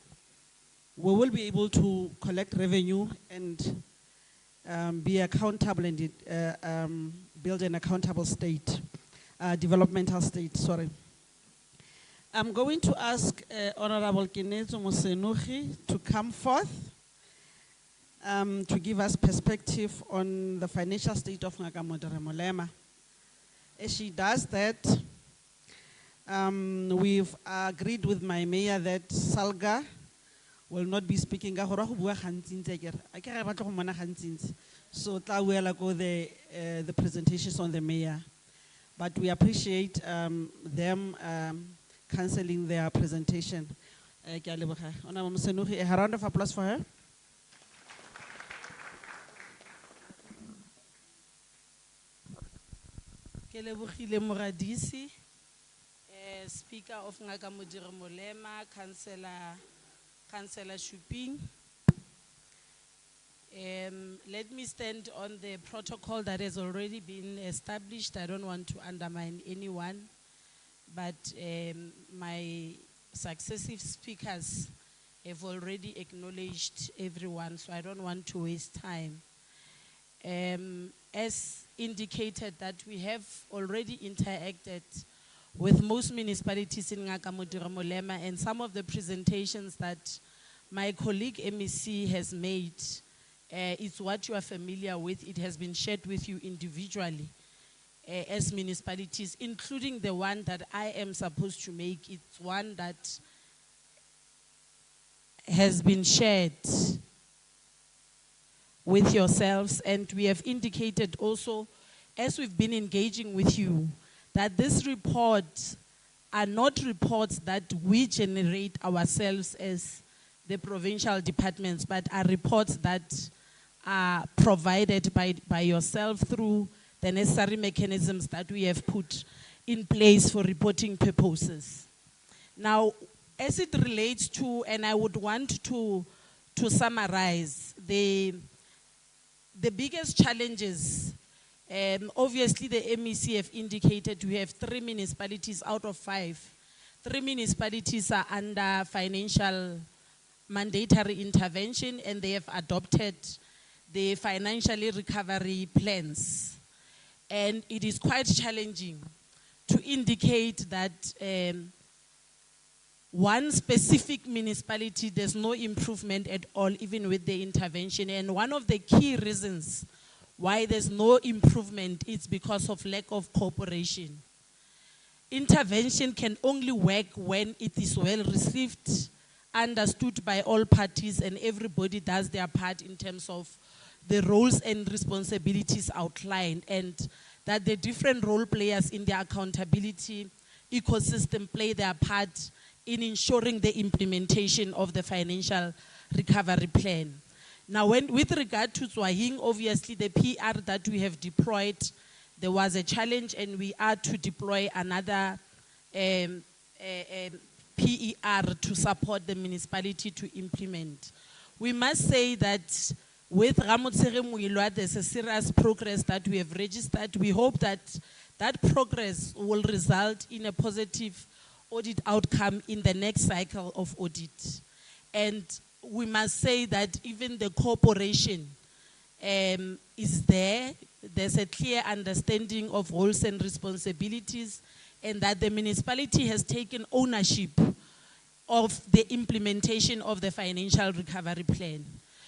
We will be able to collect revenue and be accountable and build an accountable state, developmental state, sorry. I'm going to ask Honorable Kenetswe Masemola to come forth to give us perspective on the financial state of Ngaka Modiri Molema. As she does that, we've agreed with my mayor that Salga will not be speaking. So the presentations on the mayor, but we appreciate them cancelling their presentation. Honorable Masemola, a round of applause for her. Ke lebogile Moradisi, Speaker of Ngaka Modiri Molema, Councillor Shuping. Let me stand on the protocol that has already been established. I don't want to undermine anyone, but my successive speakers have already acknowledged everyone, so I don't want to waste time. As indicated that we have already interacted with most municipalities in Ngaka Modiri Molema, and some of the presentations that my colleague MEC has made, it's what you are familiar with. It has been shared with you individually as municipalities, including the one that I am supposed to make. It's one that has been shared with yourselves, and we have indicated also, as we've been engaging with you, that these reports are not reports that we generate ourselves as the provincial departments, but are reports that are provided by yourself through the necessary mechanisms that we have put in place for reporting purposes. Now, as it relates to, and I would want to summarize, the biggest challenges, obviously the MEC have indicated we have 3 municipalities out of 5. 3 municipalities are under financial mandatory intervention, and they have adopted the financially recovery plans. And it is quite challenging to indicate that one specific municipality, there's no improvement at all, even with the intervention. And one of the key reasons why there's no improvement is because of lack of cooperation. Intervention can only work when it is well received, understood by all parties, and everybody does their part in terms of the roles and responsibilities outlined, and that the different role players in the accountability ecosystem play their part in ensuring the implementation of the financial recovery plan. Now, with regard to Oageng, obviously the PR that we have deployed, there was a challenge, and we are to deploy another PER to support the municipality to implement. We must say that with Ramotsere Muilwa, there's a serious progress that we have registered. We hope that that progress will result in a positive audit outcome in the next cycle of audit. And we must say that even the corporation is there. There's a clear understanding of roles and responsibilities, and that the municipality has taken ownership of the implementation of the financial recovery plan.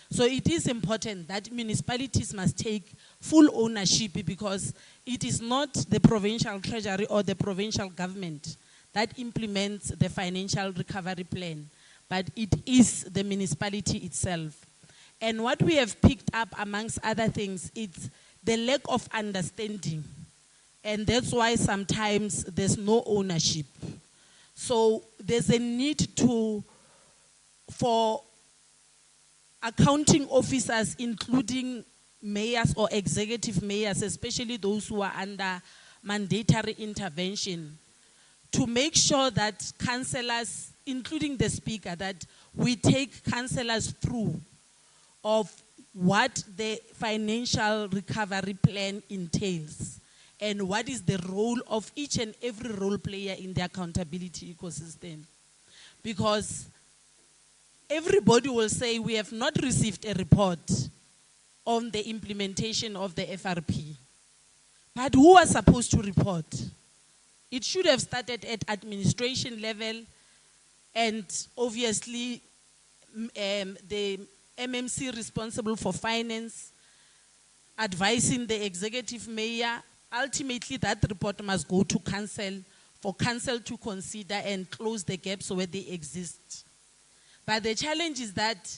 So it is important that municipalities must take full ownership, because it is not the provincial treasury or the provincial government that implements the financial recovery plan, but it is the municipality itself. And what we have picked up, amongst other things, is the lack of understanding. And that's why sometimes there's no ownership. So there's a need for accounting officers, including mayors or executive mayors, especially those who are under mandatory intervention, to make sure that councillors, including the speaker, that we take councillors through of what the financial recovery plan entails, and what is the role of each and every role player in the accountability ecosystem. Because everybody will say we have not received a report on the implementation of the FRP. But who was supposed to report? It should have started at administration level, and obviously the MMC responsible for finance advising the executive mayor. Ultimately, that report must go to council for council to consider and close the gaps where they exist. But the challenge is that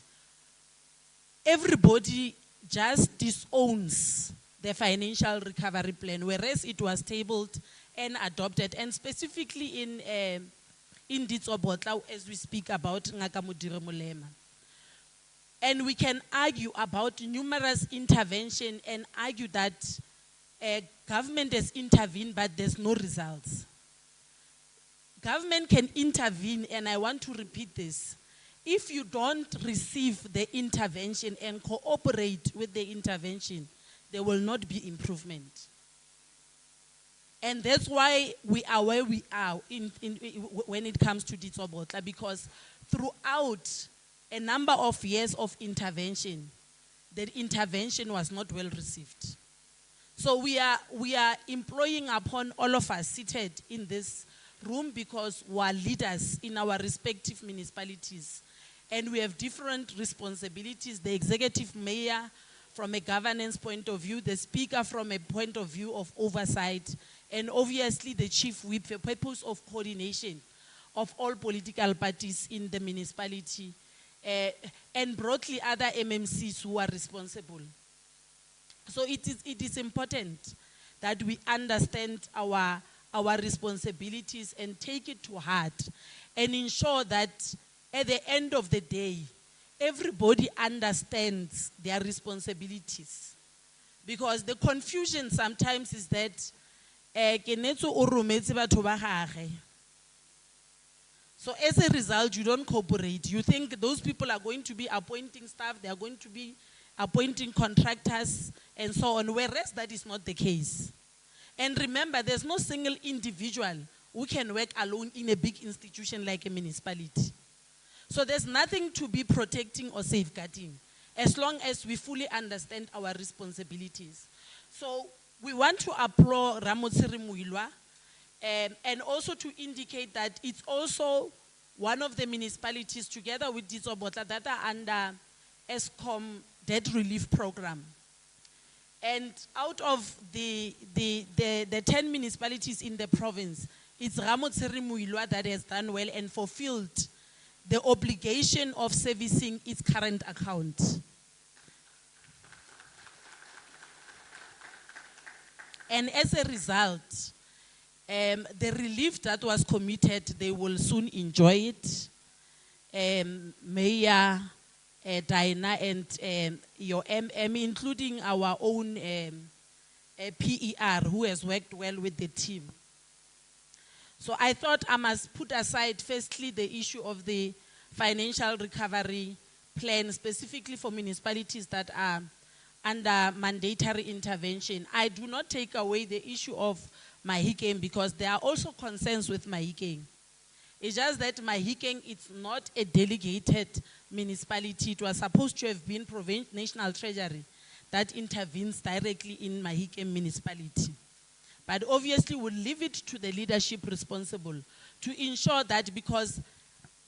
everybody just disowns the financial recovery plan, whereas it was tabled and adopted, and specifically in Ditsobotla, as we speak about Ngaka Modiri Molema. And we can argue about numerous interventions and argue that government has intervened, but there's no results. Government can intervene, and I want to repeat this. If you don't receive the intervention and cooperate with the intervention, there will not be improvement. And that's why we are where we are when it comes to Ditsobotla, because throughout a number of years of intervention, the intervention was not well received. So we are employing upon all of us seated in this room, because we are leaders in our respective municipalities. And we have different responsibilities. The executive mayor from a governance point of view, the speaker from a point of view of oversight, and obviously the chief whip for purpose of coordination of all political parties in the municipality, and broadly other MMCs who are responsible. So it is important that we understand our responsibilities and take it to heart, and ensure that at the end of the day, everybody understands their responsibilities. Because the confusion sometimes is that Kenetswe o rometse batho ba gagwe. So as a result, you don't cooperate. You think those people are going to be appointing staff, they are going to be appointing contractors, and so on, whereas that is not the case. And remember, there's no single individual who can work alone in a big institution like a municipality. So there's nothing to be protecting or safeguarding, as long as we fully understand our responsibilities. So we want to applaud Ramotsiri Muilwa, and also to indicate that it's also one of the municipalities, together with Ditsobotla, that are under ESCOM debt relief program. And out of the 10 municipalities in the province, it's Ramotsiri Muilwa that has done well and fulfilled the obligation of servicing its current account. And as a result, the relief that was committed, they will soon enjoy it. Mayor Diana and your MM, including our own PER, who has worked well with the team. So I thought I must put aside firstly the issue of the financial recovery plan, specifically for municipalities that are under mandatory intervention. I do not take away the issue of Mahikeng, because there are also concerns with Mahikeng. It's just that Mahikeng, it's not a delegated municipality. It was supposed to have been National Treasury that intervenes directly in Mahikeng municipality. But obviously we'll leave it to the leadership responsible to ensure that, because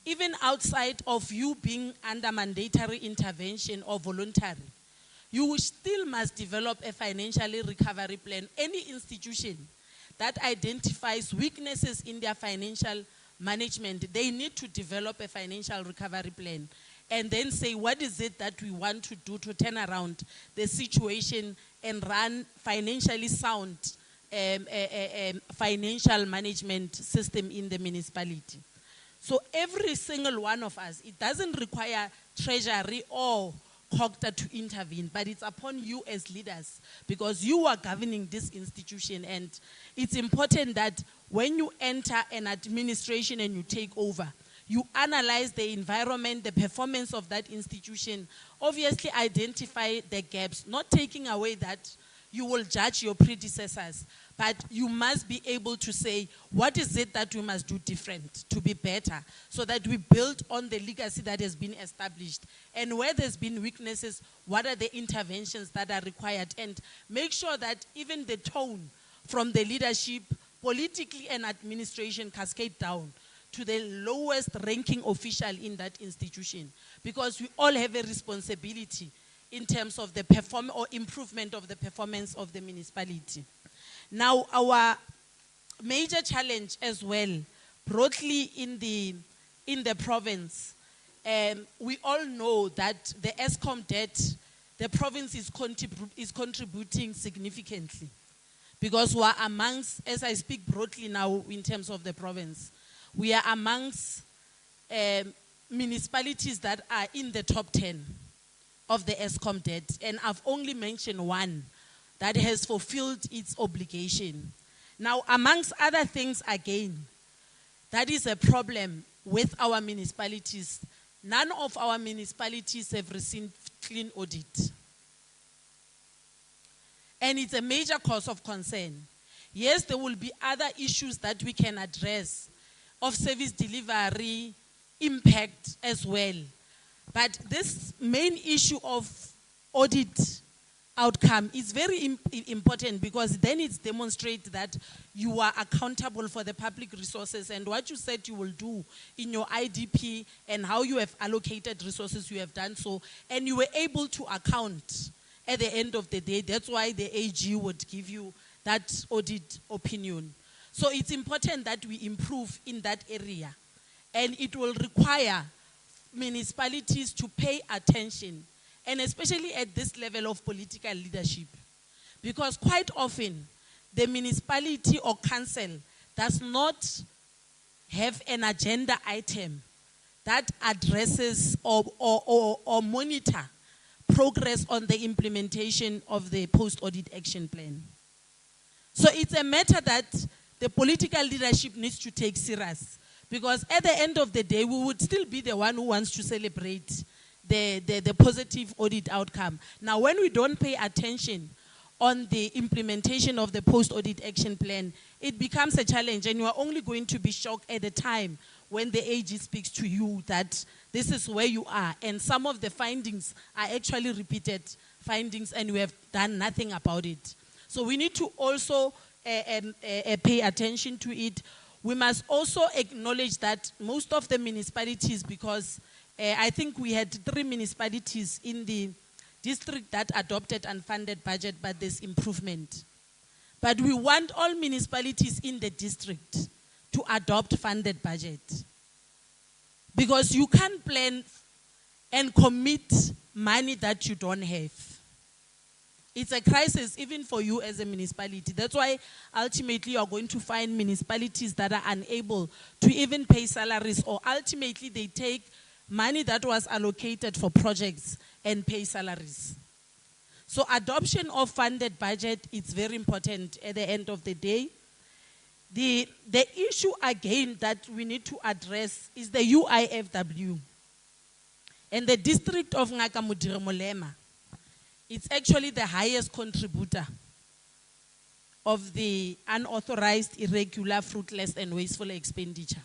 even outside of you being under mandatory intervention or voluntary, you still must develop a financial recovery plan. Any institution that identifies weaknesses in their financial management, they need to develop a financial recovery plan and then say, what is it that we want to do to turn around the situation and run financially sound financial management system in the municipality. So every single one of us, it doesn't require treasury or CoGHSTA to intervene, but it's upon you as leaders, because you are governing this institution, and it's important that when you enter an administration and you take over, you analyze the environment, the performance of that institution, obviously identify the gaps, not taking away that you will judge your predecessors, but you must be able to say, what is it that we must do different to be better, so that we build on the legacy that has been established. And where there's been weaknesses, what are the interventions that are required? And make sure that even the tone from the leadership, politically and administration, cascade down to the lowest ranking official in that institution. Because we all have a responsibility in terms of the performance or improvement of the performance of the municipality. Now, our major challenge as well, broadly in the province, we all know that the ESCOM debt, the province is contributing significantly, because we are amongst, as I speak broadly now in terms of the province, we are amongst municipalities that are in the top 10 of the ESCOM debt, and I've only mentioned one, that has fulfilled its obligation. Now, amongst other things again, that is a problem with our municipalities. None of our municipalities have received clean audit. And it's a major cause of concern. Yes, there will be other issues that we can address of service delivery, impact as well. But this main issue of audit outcome is very important, because then it demonstrates that you are accountable for the public resources and what you said you will do in your IDP and how you have allocated resources, you have done so, and you were able to account at the end of the day. That's why the AG would give you that audit opinion. So it's important that we improve in that area, and it will require municipalities to pay attention, and especially at this level of political leadership, because quite often the municipality or council does not have an agenda item that addresses or monitor progress on the implementation of the post-audit action plan. So it's a matter that the political leadership needs to take serious, because at the end of the day, we would still be the one who wants to celebrate the positive audit outcome. Now, when we don't pay attention on the implementation of the post-audit action plan, it becomes a challenge, and you are only going to be shocked at the time when the AG speaks to you that this is where you are, and some of the findings are actually repeated findings, and we have done nothing about it. So we need to also pay attention to it. We must also acknowledge that most of the municipalities, because I think we had 3 municipalities in the district that adopted unfunded budget, but there's improvement. But we want all municipalities in the district to adopt funded budget, because you can't plan and commit money that you don't have. It's a crisis even for you as a municipality. That's why ultimately you're going to find municipalities that are unable to even pay salaries, or ultimately they take money that was allocated for projects and pay salaries. So adoption of funded budget is very important at the end of the day. The issue again that we need to address is the UIFW. And the district of Ngaka Modiri Molema, it's actually the highest contributor of the unauthorized, irregular, fruitless, and wasteful expenditure.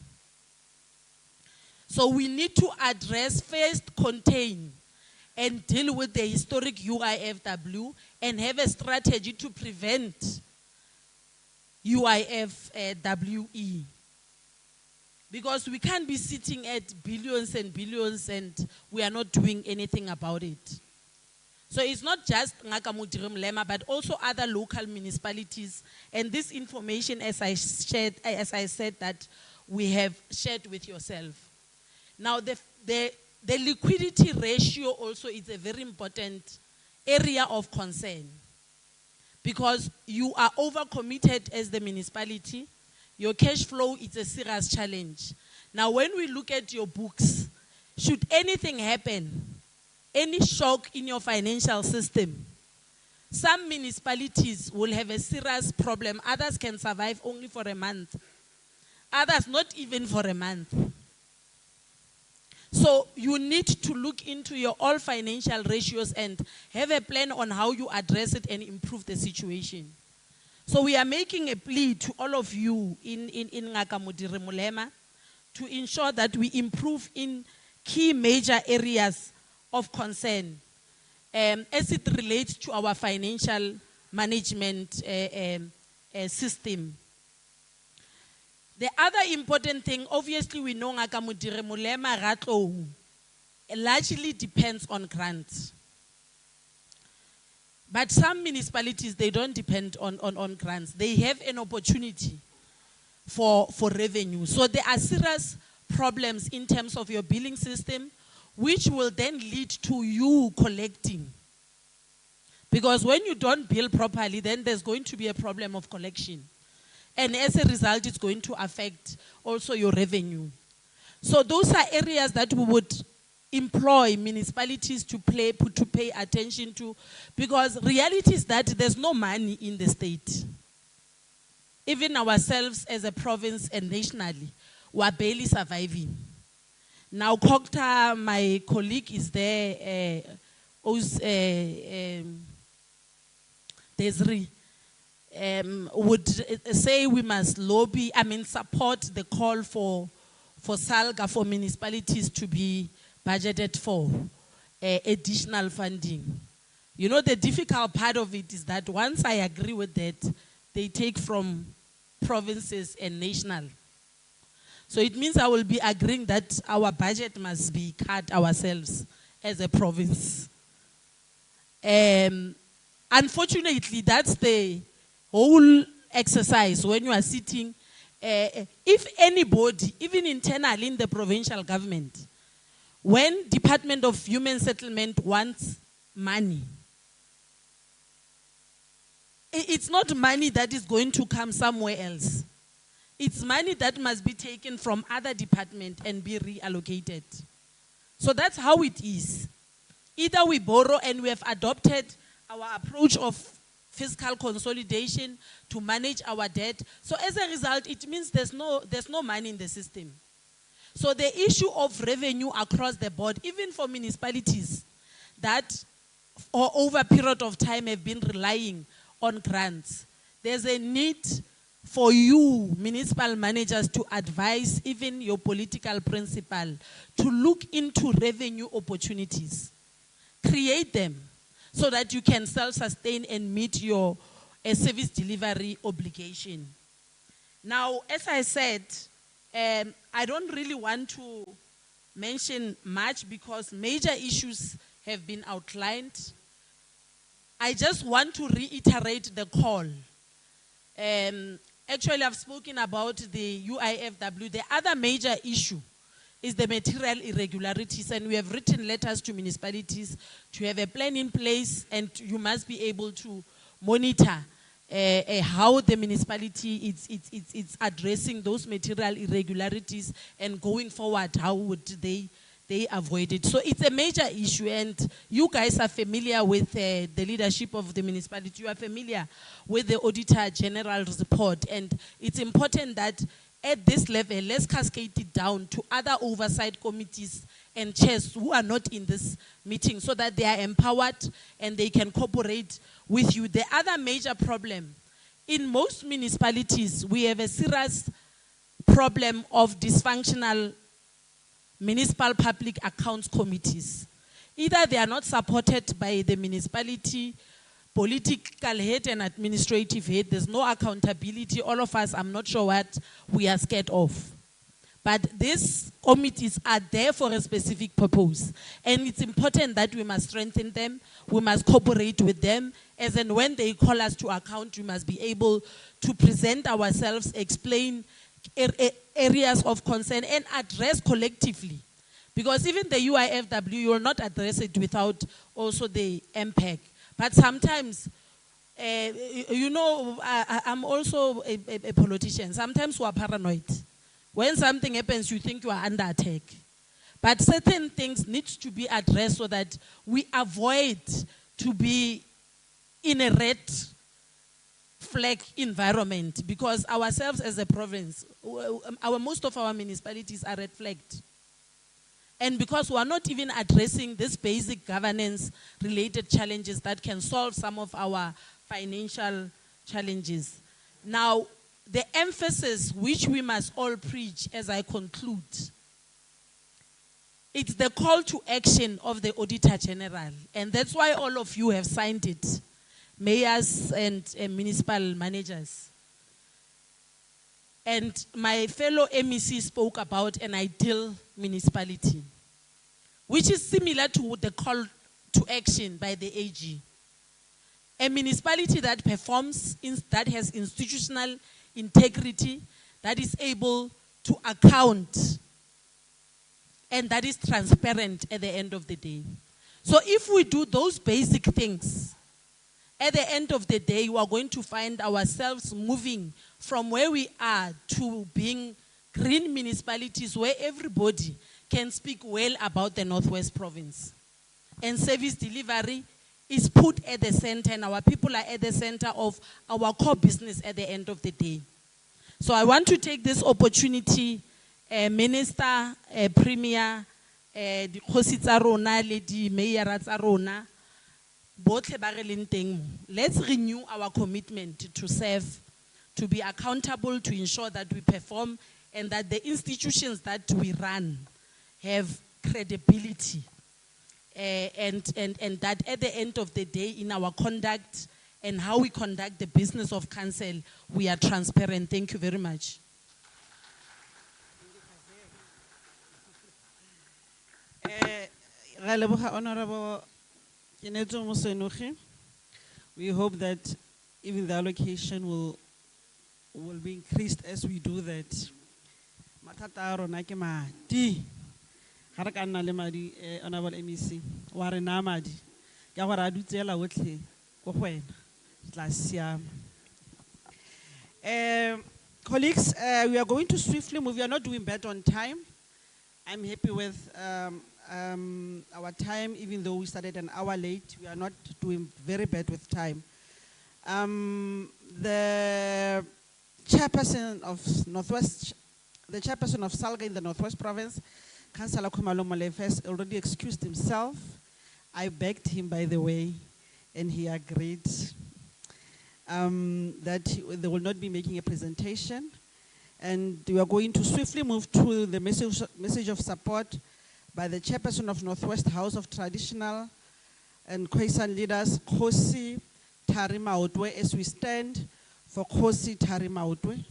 So we need to address, first contain, and deal with the historic UIFW and have a strategy to prevent UIFWE. Because we can't be sitting at billions and billions and we are not doing anything about it. So it's not just Ngaka Modiri Molema, but also other local municipalities. And this information, as I said, that we have shared with yourself. Now, the liquidity ratio also is a very important area of concern, because you are overcommitted as the municipality. Your cash flow is a serious challenge. Now, when we look at your books, should anything happen, any shock in your financial system, some municipalities will have a serious problem. Others can survive only for a month. Others not even for a month. So you need to look into your all financial ratios and have a plan on how you address it and improve the situation. So we are making a plea to all of you in Ngaka Modiri Molema to ensure that we improve in key major areas of concern as it relates to our financial management system. The other important thing, obviously we know Ngaka Modiri Molema Ratlo largely depends on grants. But some municipalities, they don't depend on grants. They have an opportunity for revenue. So there are serious problems in terms of your billing system, which will then lead to you collecting. Because when you don't bill properly, then there's going to be a problem of collection. And as a result, it's going to affect also your revenue. So those are areas that we would employ municipalities to pay attention to, because reality is that there's no money in the state. Even ourselves as a province and nationally, we are barely surviving. Now, CoGHSTA, my colleague is there, Desiree, would say we must lobby, support the call for SALGA, for municipalities to be budgeted for additional funding. You know, the difficult part of it is that once I agree with that, they take from provinces and national. So it means I will be agreeing that our budget must be cut ourselves as a province. Unfortunately, that's the whole exercise when you are sitting. If anybody, even internally in the provincial government, when Department of Human Settlement wants money, it's not money that is going to come somewhere else. It's money that must be taken from other departments and be reallocated. So that's how it is. Either we borrow, and we have adopted our approach of fiscal consolidation to manage our debt. So as a result, it means there's no money in the system. So the issue of revenue across the board, even for municipalities that over a period of time have been relying on grants, there's a need for you, municipal managers, to advise even your political principal to look into revenue opportunities. Create them so that you can self-sustain and meet your service delivery obligation. Now, as I said, I don't really want to mention much because major issues have been outlined. I just want to reiterate the call. Actually, I've spoken about the UIFW. The other major issue is the material irregularities, and we have written letters to municipalities to have a plan in place, and you must be able to monitor how the municipality is addressing those material irregularities, and going forward, how would they avoid it. So it's a major issue, and you guys are familiar with the leadership of the municipality. You are familiar with the Auditor General's report, and it's important that at this level, let's cascade it down to other oversight committees and chairs who are not in this meeting, so that they are empowered and they can cooperate with you. The other major problem, in most municipalities, we have a serious problem of dysfunctional municipal public accounts committees. Either they are not supported by the municipality political head and administrative head. There's no accountability. All of us, I'm not sure what we are scared of. But these committees are there for a specific purpose. And it's important that we must strengthen them. We must cooperate with them. As and when they call us to account, we must be able to present ourselves, explain areas of concern, and address collectively. Because even the UIFW, you will not address it without also the MPEG. But sometimes, you know, I'm also a politician. Sometimes we are paranoid. When something happens, you think you are under attack. But certain things need to be addressed so that we avoid to be in a red flag environment, because ourselves as a province, most of our municipalities are red flagged. And because we are not even addressing this basic governance related challenges that can solve some of our financial challenges. Now, the emphasis which we must all preach as I conclude, it's the call to action of the Auditor General. And that's why all of you have signed it, mayors and municipal managers. And my fellow MEC spoke about an ideal municipality, which is similar to the call to action by the AG. A municipality that performs, that has institutional integrity, that is able to account, and that is transparent at the end of the day. So if we do those basic things, at the end of the day, we are going to find ourselves moving from where we are to being green municipalities where everybody can speak well about the Northwest Province. And service delivery is put at the center, and our people are at the center of our core business at the end of the day. So I want to take this opportunity, Minister, Premier, di Kgosi tsa rona le di Mayor tsa rona, botlhe ba re leng teng mo. Let's renew our commitment to serve, to be accountable, to ensure that we perform, and that the institutions that we run have credibility. And that at the end of the day, in our conduct and how we conduct the business of council, we are transparent. Thank you very much. Honorable Kenetswe Mosenogi, we hope that even the allocation will be increased as we do that. Matata rona ke madi. Hara ka nna le madi honorable MEC wa re na madi ke gore a dutsela otlhe go gwena tla siama. Colleagues, we are going to swiftly move. We are not doing bad on time. I'm happy with our time, even though we started an hour late. We are not doing very bad with time. The chairperson of Salga in the Northwest Province, Councillor Khumalo Molefe, has already excused himself. I begged him, by the way, and he agreed that they will not be making a presentation. And we are going to swiftly move to the message of support by the chairperson of Northwest House of Traditional and Khoisan leaders, Kgosi Maotwe, as we stand for Kgosi Maotwe.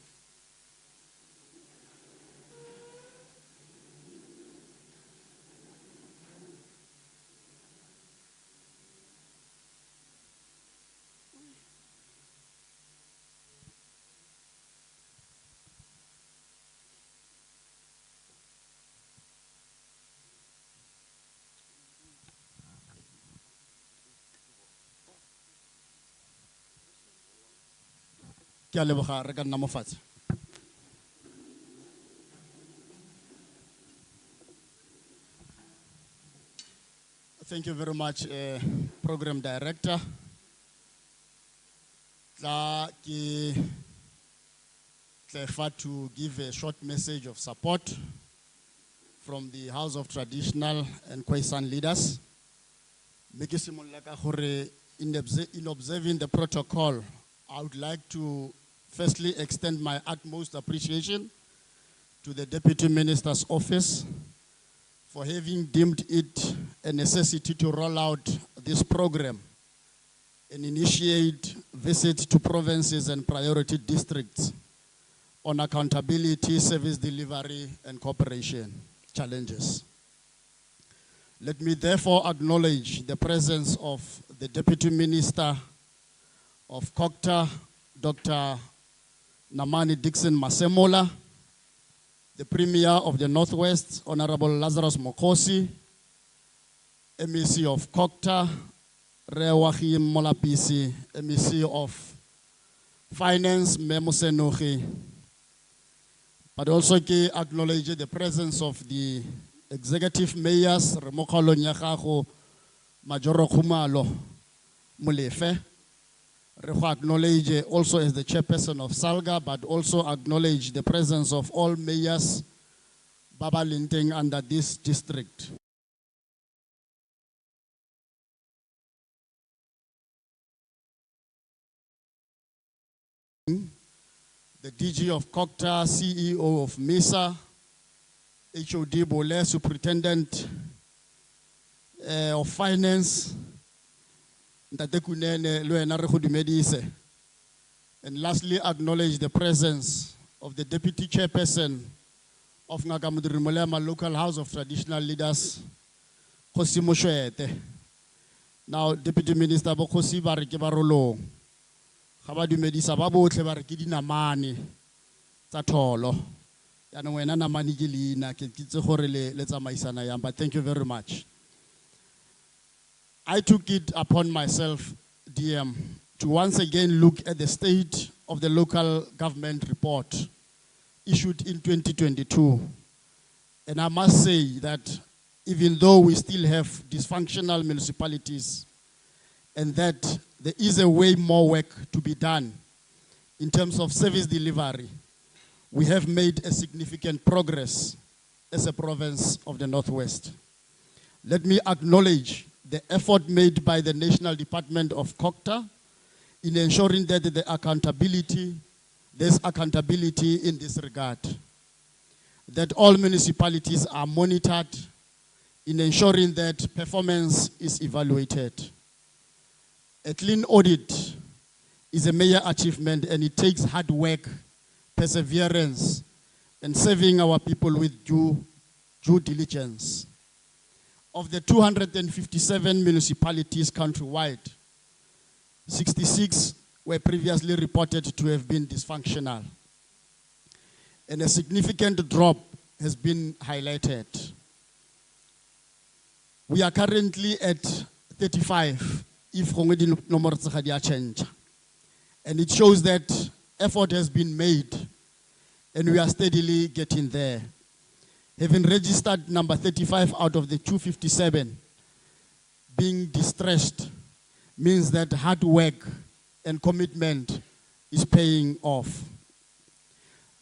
Thank you very much, Program Director. To give a short message of support from the House of Traditional and Khoisan leaders. In observing the protocol, I would like to firstly extend my utmost appreciation to the Deputy Minister's Office for having deemed it a necessity to roll out this program and initiate visits to provinces and priority districts on accountability, service delivery, and cooperation challenges. Let me therefore acknowledge the presence of the Deputy Minister of CoGHSTA, Dr. Namane Dickson Masemola, the Premier of the Northwest, Honorable Lazarus Mokosi, MEC of CoGHSTA, Gaoage Molapisi, MEC of Finance, Mosenogi, but also acknowledge the presence of the executive mayors, Remokalo Nyakago, Majoro Khumalo Molefe. Acknowledge also as the chairperson of Salga, but also acknowledge the presence of all mayors Baba Linteng under this district. The DG of CoGHSTA, CEO of MISA, HOD Bole, Superintendent of Finance, and lastly, acknowledge the presence of the Deputy Chairperson of Ngaka Modiri Molema Local House of Traditional Leaders, Kgosi Maotwe. Now, Deputy Minister Kgosi Barike Barolo, Khabadu Medisa Babotle Barike di Namane tsa tholo. Yana wena Namane ke leina ke kitse gore le tsamaisana yang, but thank you very much. I took it upon myself, DM, to once again look at the state of the local government report issued in 2022 And I must say that even though we still have dysfunctional municipalities, and that there is a way more work to be done in terms of service delivery, we have made a significant progress as a province of the Northwest. Let me acknowledge the effort made by the National Department of CoGHSTA in ensuring that there's accountability in this regard, that all municipalities are monitored in ensuring that performance is evaluated. A clean audit is a major achievement, and it takes hard work, perseverance, and serving our people with due diligence. Of the 257 municipalities countrywide, 66 were previously reported to have been dysfunctional, and a significant drop has been highlighted. We are currently at 35 if change, and it shows that effort has been made and we are steadily getting there. Having registered number 35 out of the 257 being distressed means that hard work and commitment is paying off.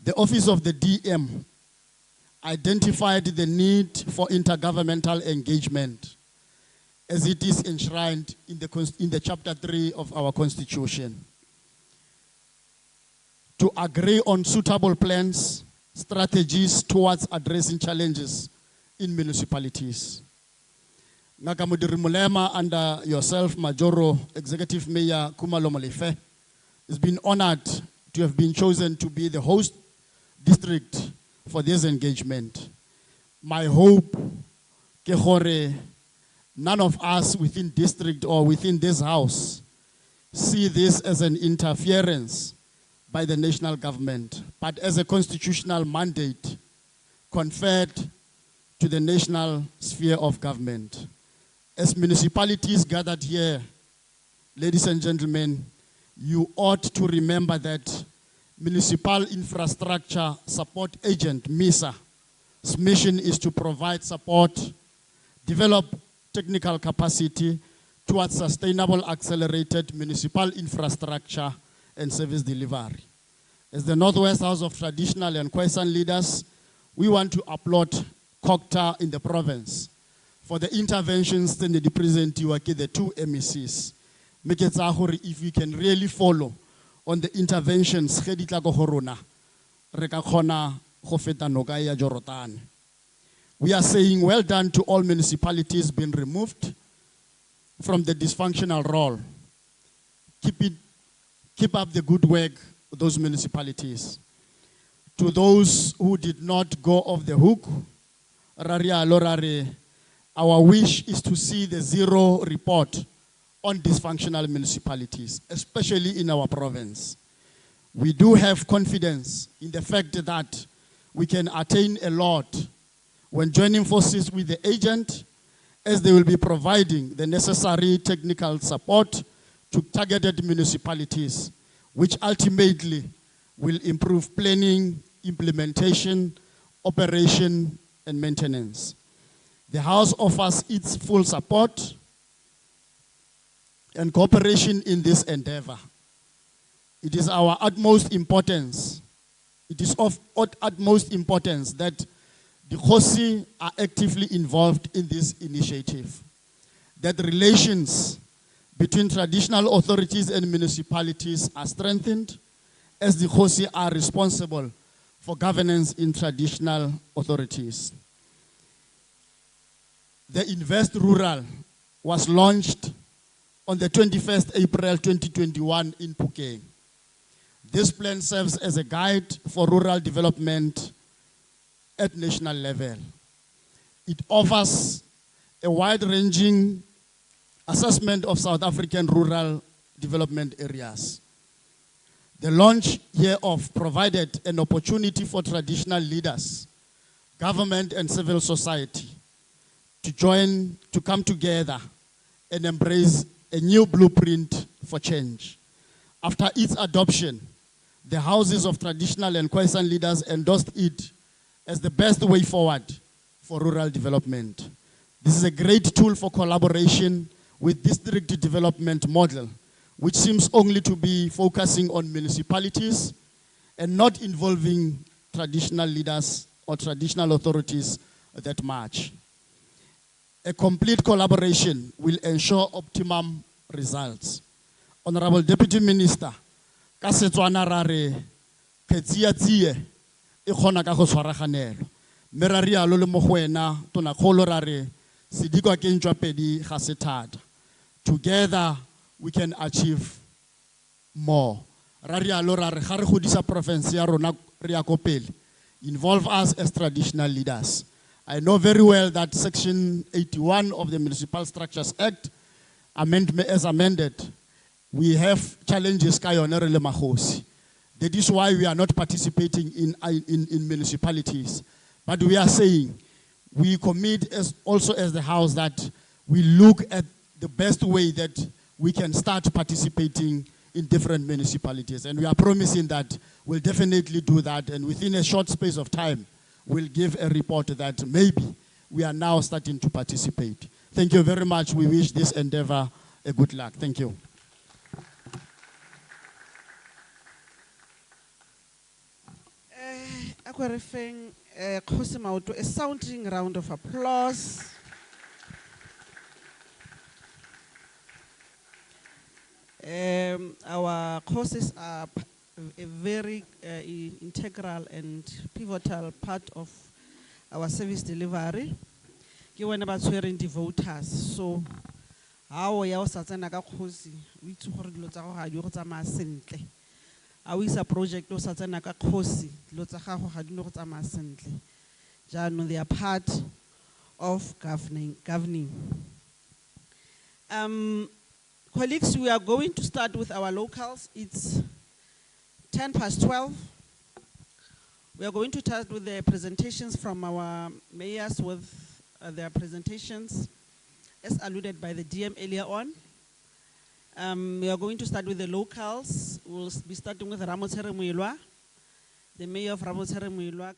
The Office of the DM identified the need for intergovernmental engagement as it is enshrined in the Chapter 3 of our Constitution, to agree on suitable plans, strategies towards addressing challenges in municipalities. Ngaka Modiri Molema, under yourself, Majoro Executive Mayor Khumalo Molefe, has been honored to have been chosen to be the host district for this engagement. My hope, ke none of us within district or within this house see this as an interference by the national government, but as a constitutional mandate conferred to the national sphere of government. As municipalities gathered here, ladies and gentlemen, you ought to remember that Municipal Infrastructure Support Agent, MISA's mission is to provide support, develop technical capacity towards sustainable accelerated municipal infrastructure and service delivery. As the Northwest House of Traditional and Khoisan leaders, we want to applaud CoGHSTA in the province for the interventions that they present to the two MMCs. If we can really follow on the interventions, we are saying well done to all municipalities being removed from the dysfunctional role. Keep up the good work, those municipalities. To those who did not go off the hook, our wish is to see the zero report on dysfunctional municipalities, especially in our province. We do have confidence in the fact that we can attain a lot when joining forces with the agent, as they will be providing the necessary technical support to targeted municipalities, which ultimately will improve planning, implementation, operation, and maintenance. The House offers its full support and cooperation in this endeavor. It is our utmost importance. It is of utmost importance that the Kgosi are actively involved in this initiative, that relations between traditional authorities and municipalities are strengthened, as the Kgosi are responsible for governance in traditional authorities. The Invest Rural was launched on the 21st April 2021 in Oageng. This plan serves as a guide for rural development at national level. It offers a wide-ranging assessment of South African rural development areas. The launch hereof provided an opportunity for traditional leaders, government and civil society to come together and embrace a new blueprint for change. After its adoption, the houses of traditional and Khoisan leaders endorsed it as the best way forward for rural development. This is a great tool for collaboration with district development model, which seems only to be focusing on municipalities and not involving traditional leaders or traditional authorities that much. A complete collaboration will ensure optimum results. Honorable Deputy Minister, ka Setswana ra re kgetsia tsie e kgona ka go tshwaraganelo. Mme ra rialo le mo go wena tonakgolo ra re sedikwa ke ntšwa pedi ga se thata. Together we can achieve more. Ra rialo ra re ga re godisa province ya rona re ya ko pele, involve us as traditional leaders. I know very well that Section 81 of the Municipal Structures Act, as amended, we have challenges ka yona re le magosi. That is why we are not participating in municipalities. But we are saying, we commit also as the House that we look at the best way that we can start participating in different municipalities. And we are promising that we'll definitely do that. And within a short space of time, we'll give a report that maybe we are now starting to participate. Thank you very much. We wish this endeavor a good luck. Thank you. Kgosi Maotwe, a sounding round of applause. Our courses are a very integral and pivotal part of our service delivery. Ke wena ba tshwereng di-voters, so how ya o sa tsena ka kgosi o itse gore dilo tsa go ga di go tsamaya sentle. A o isa project o sa tsena ka kgosi dilo tsa gago ga di no go tsamaya sentle. Jaanong they are part of governing. Colleagues, we are going to start with our locals. It's 12:10. We are going to start with the presentations from our mayors with their presentations, as alluded by the DM earlier on. We are going to start with the locals. We'll be starting with Ramotshare Muilwa, the mayor of Ramotshare Muilwa.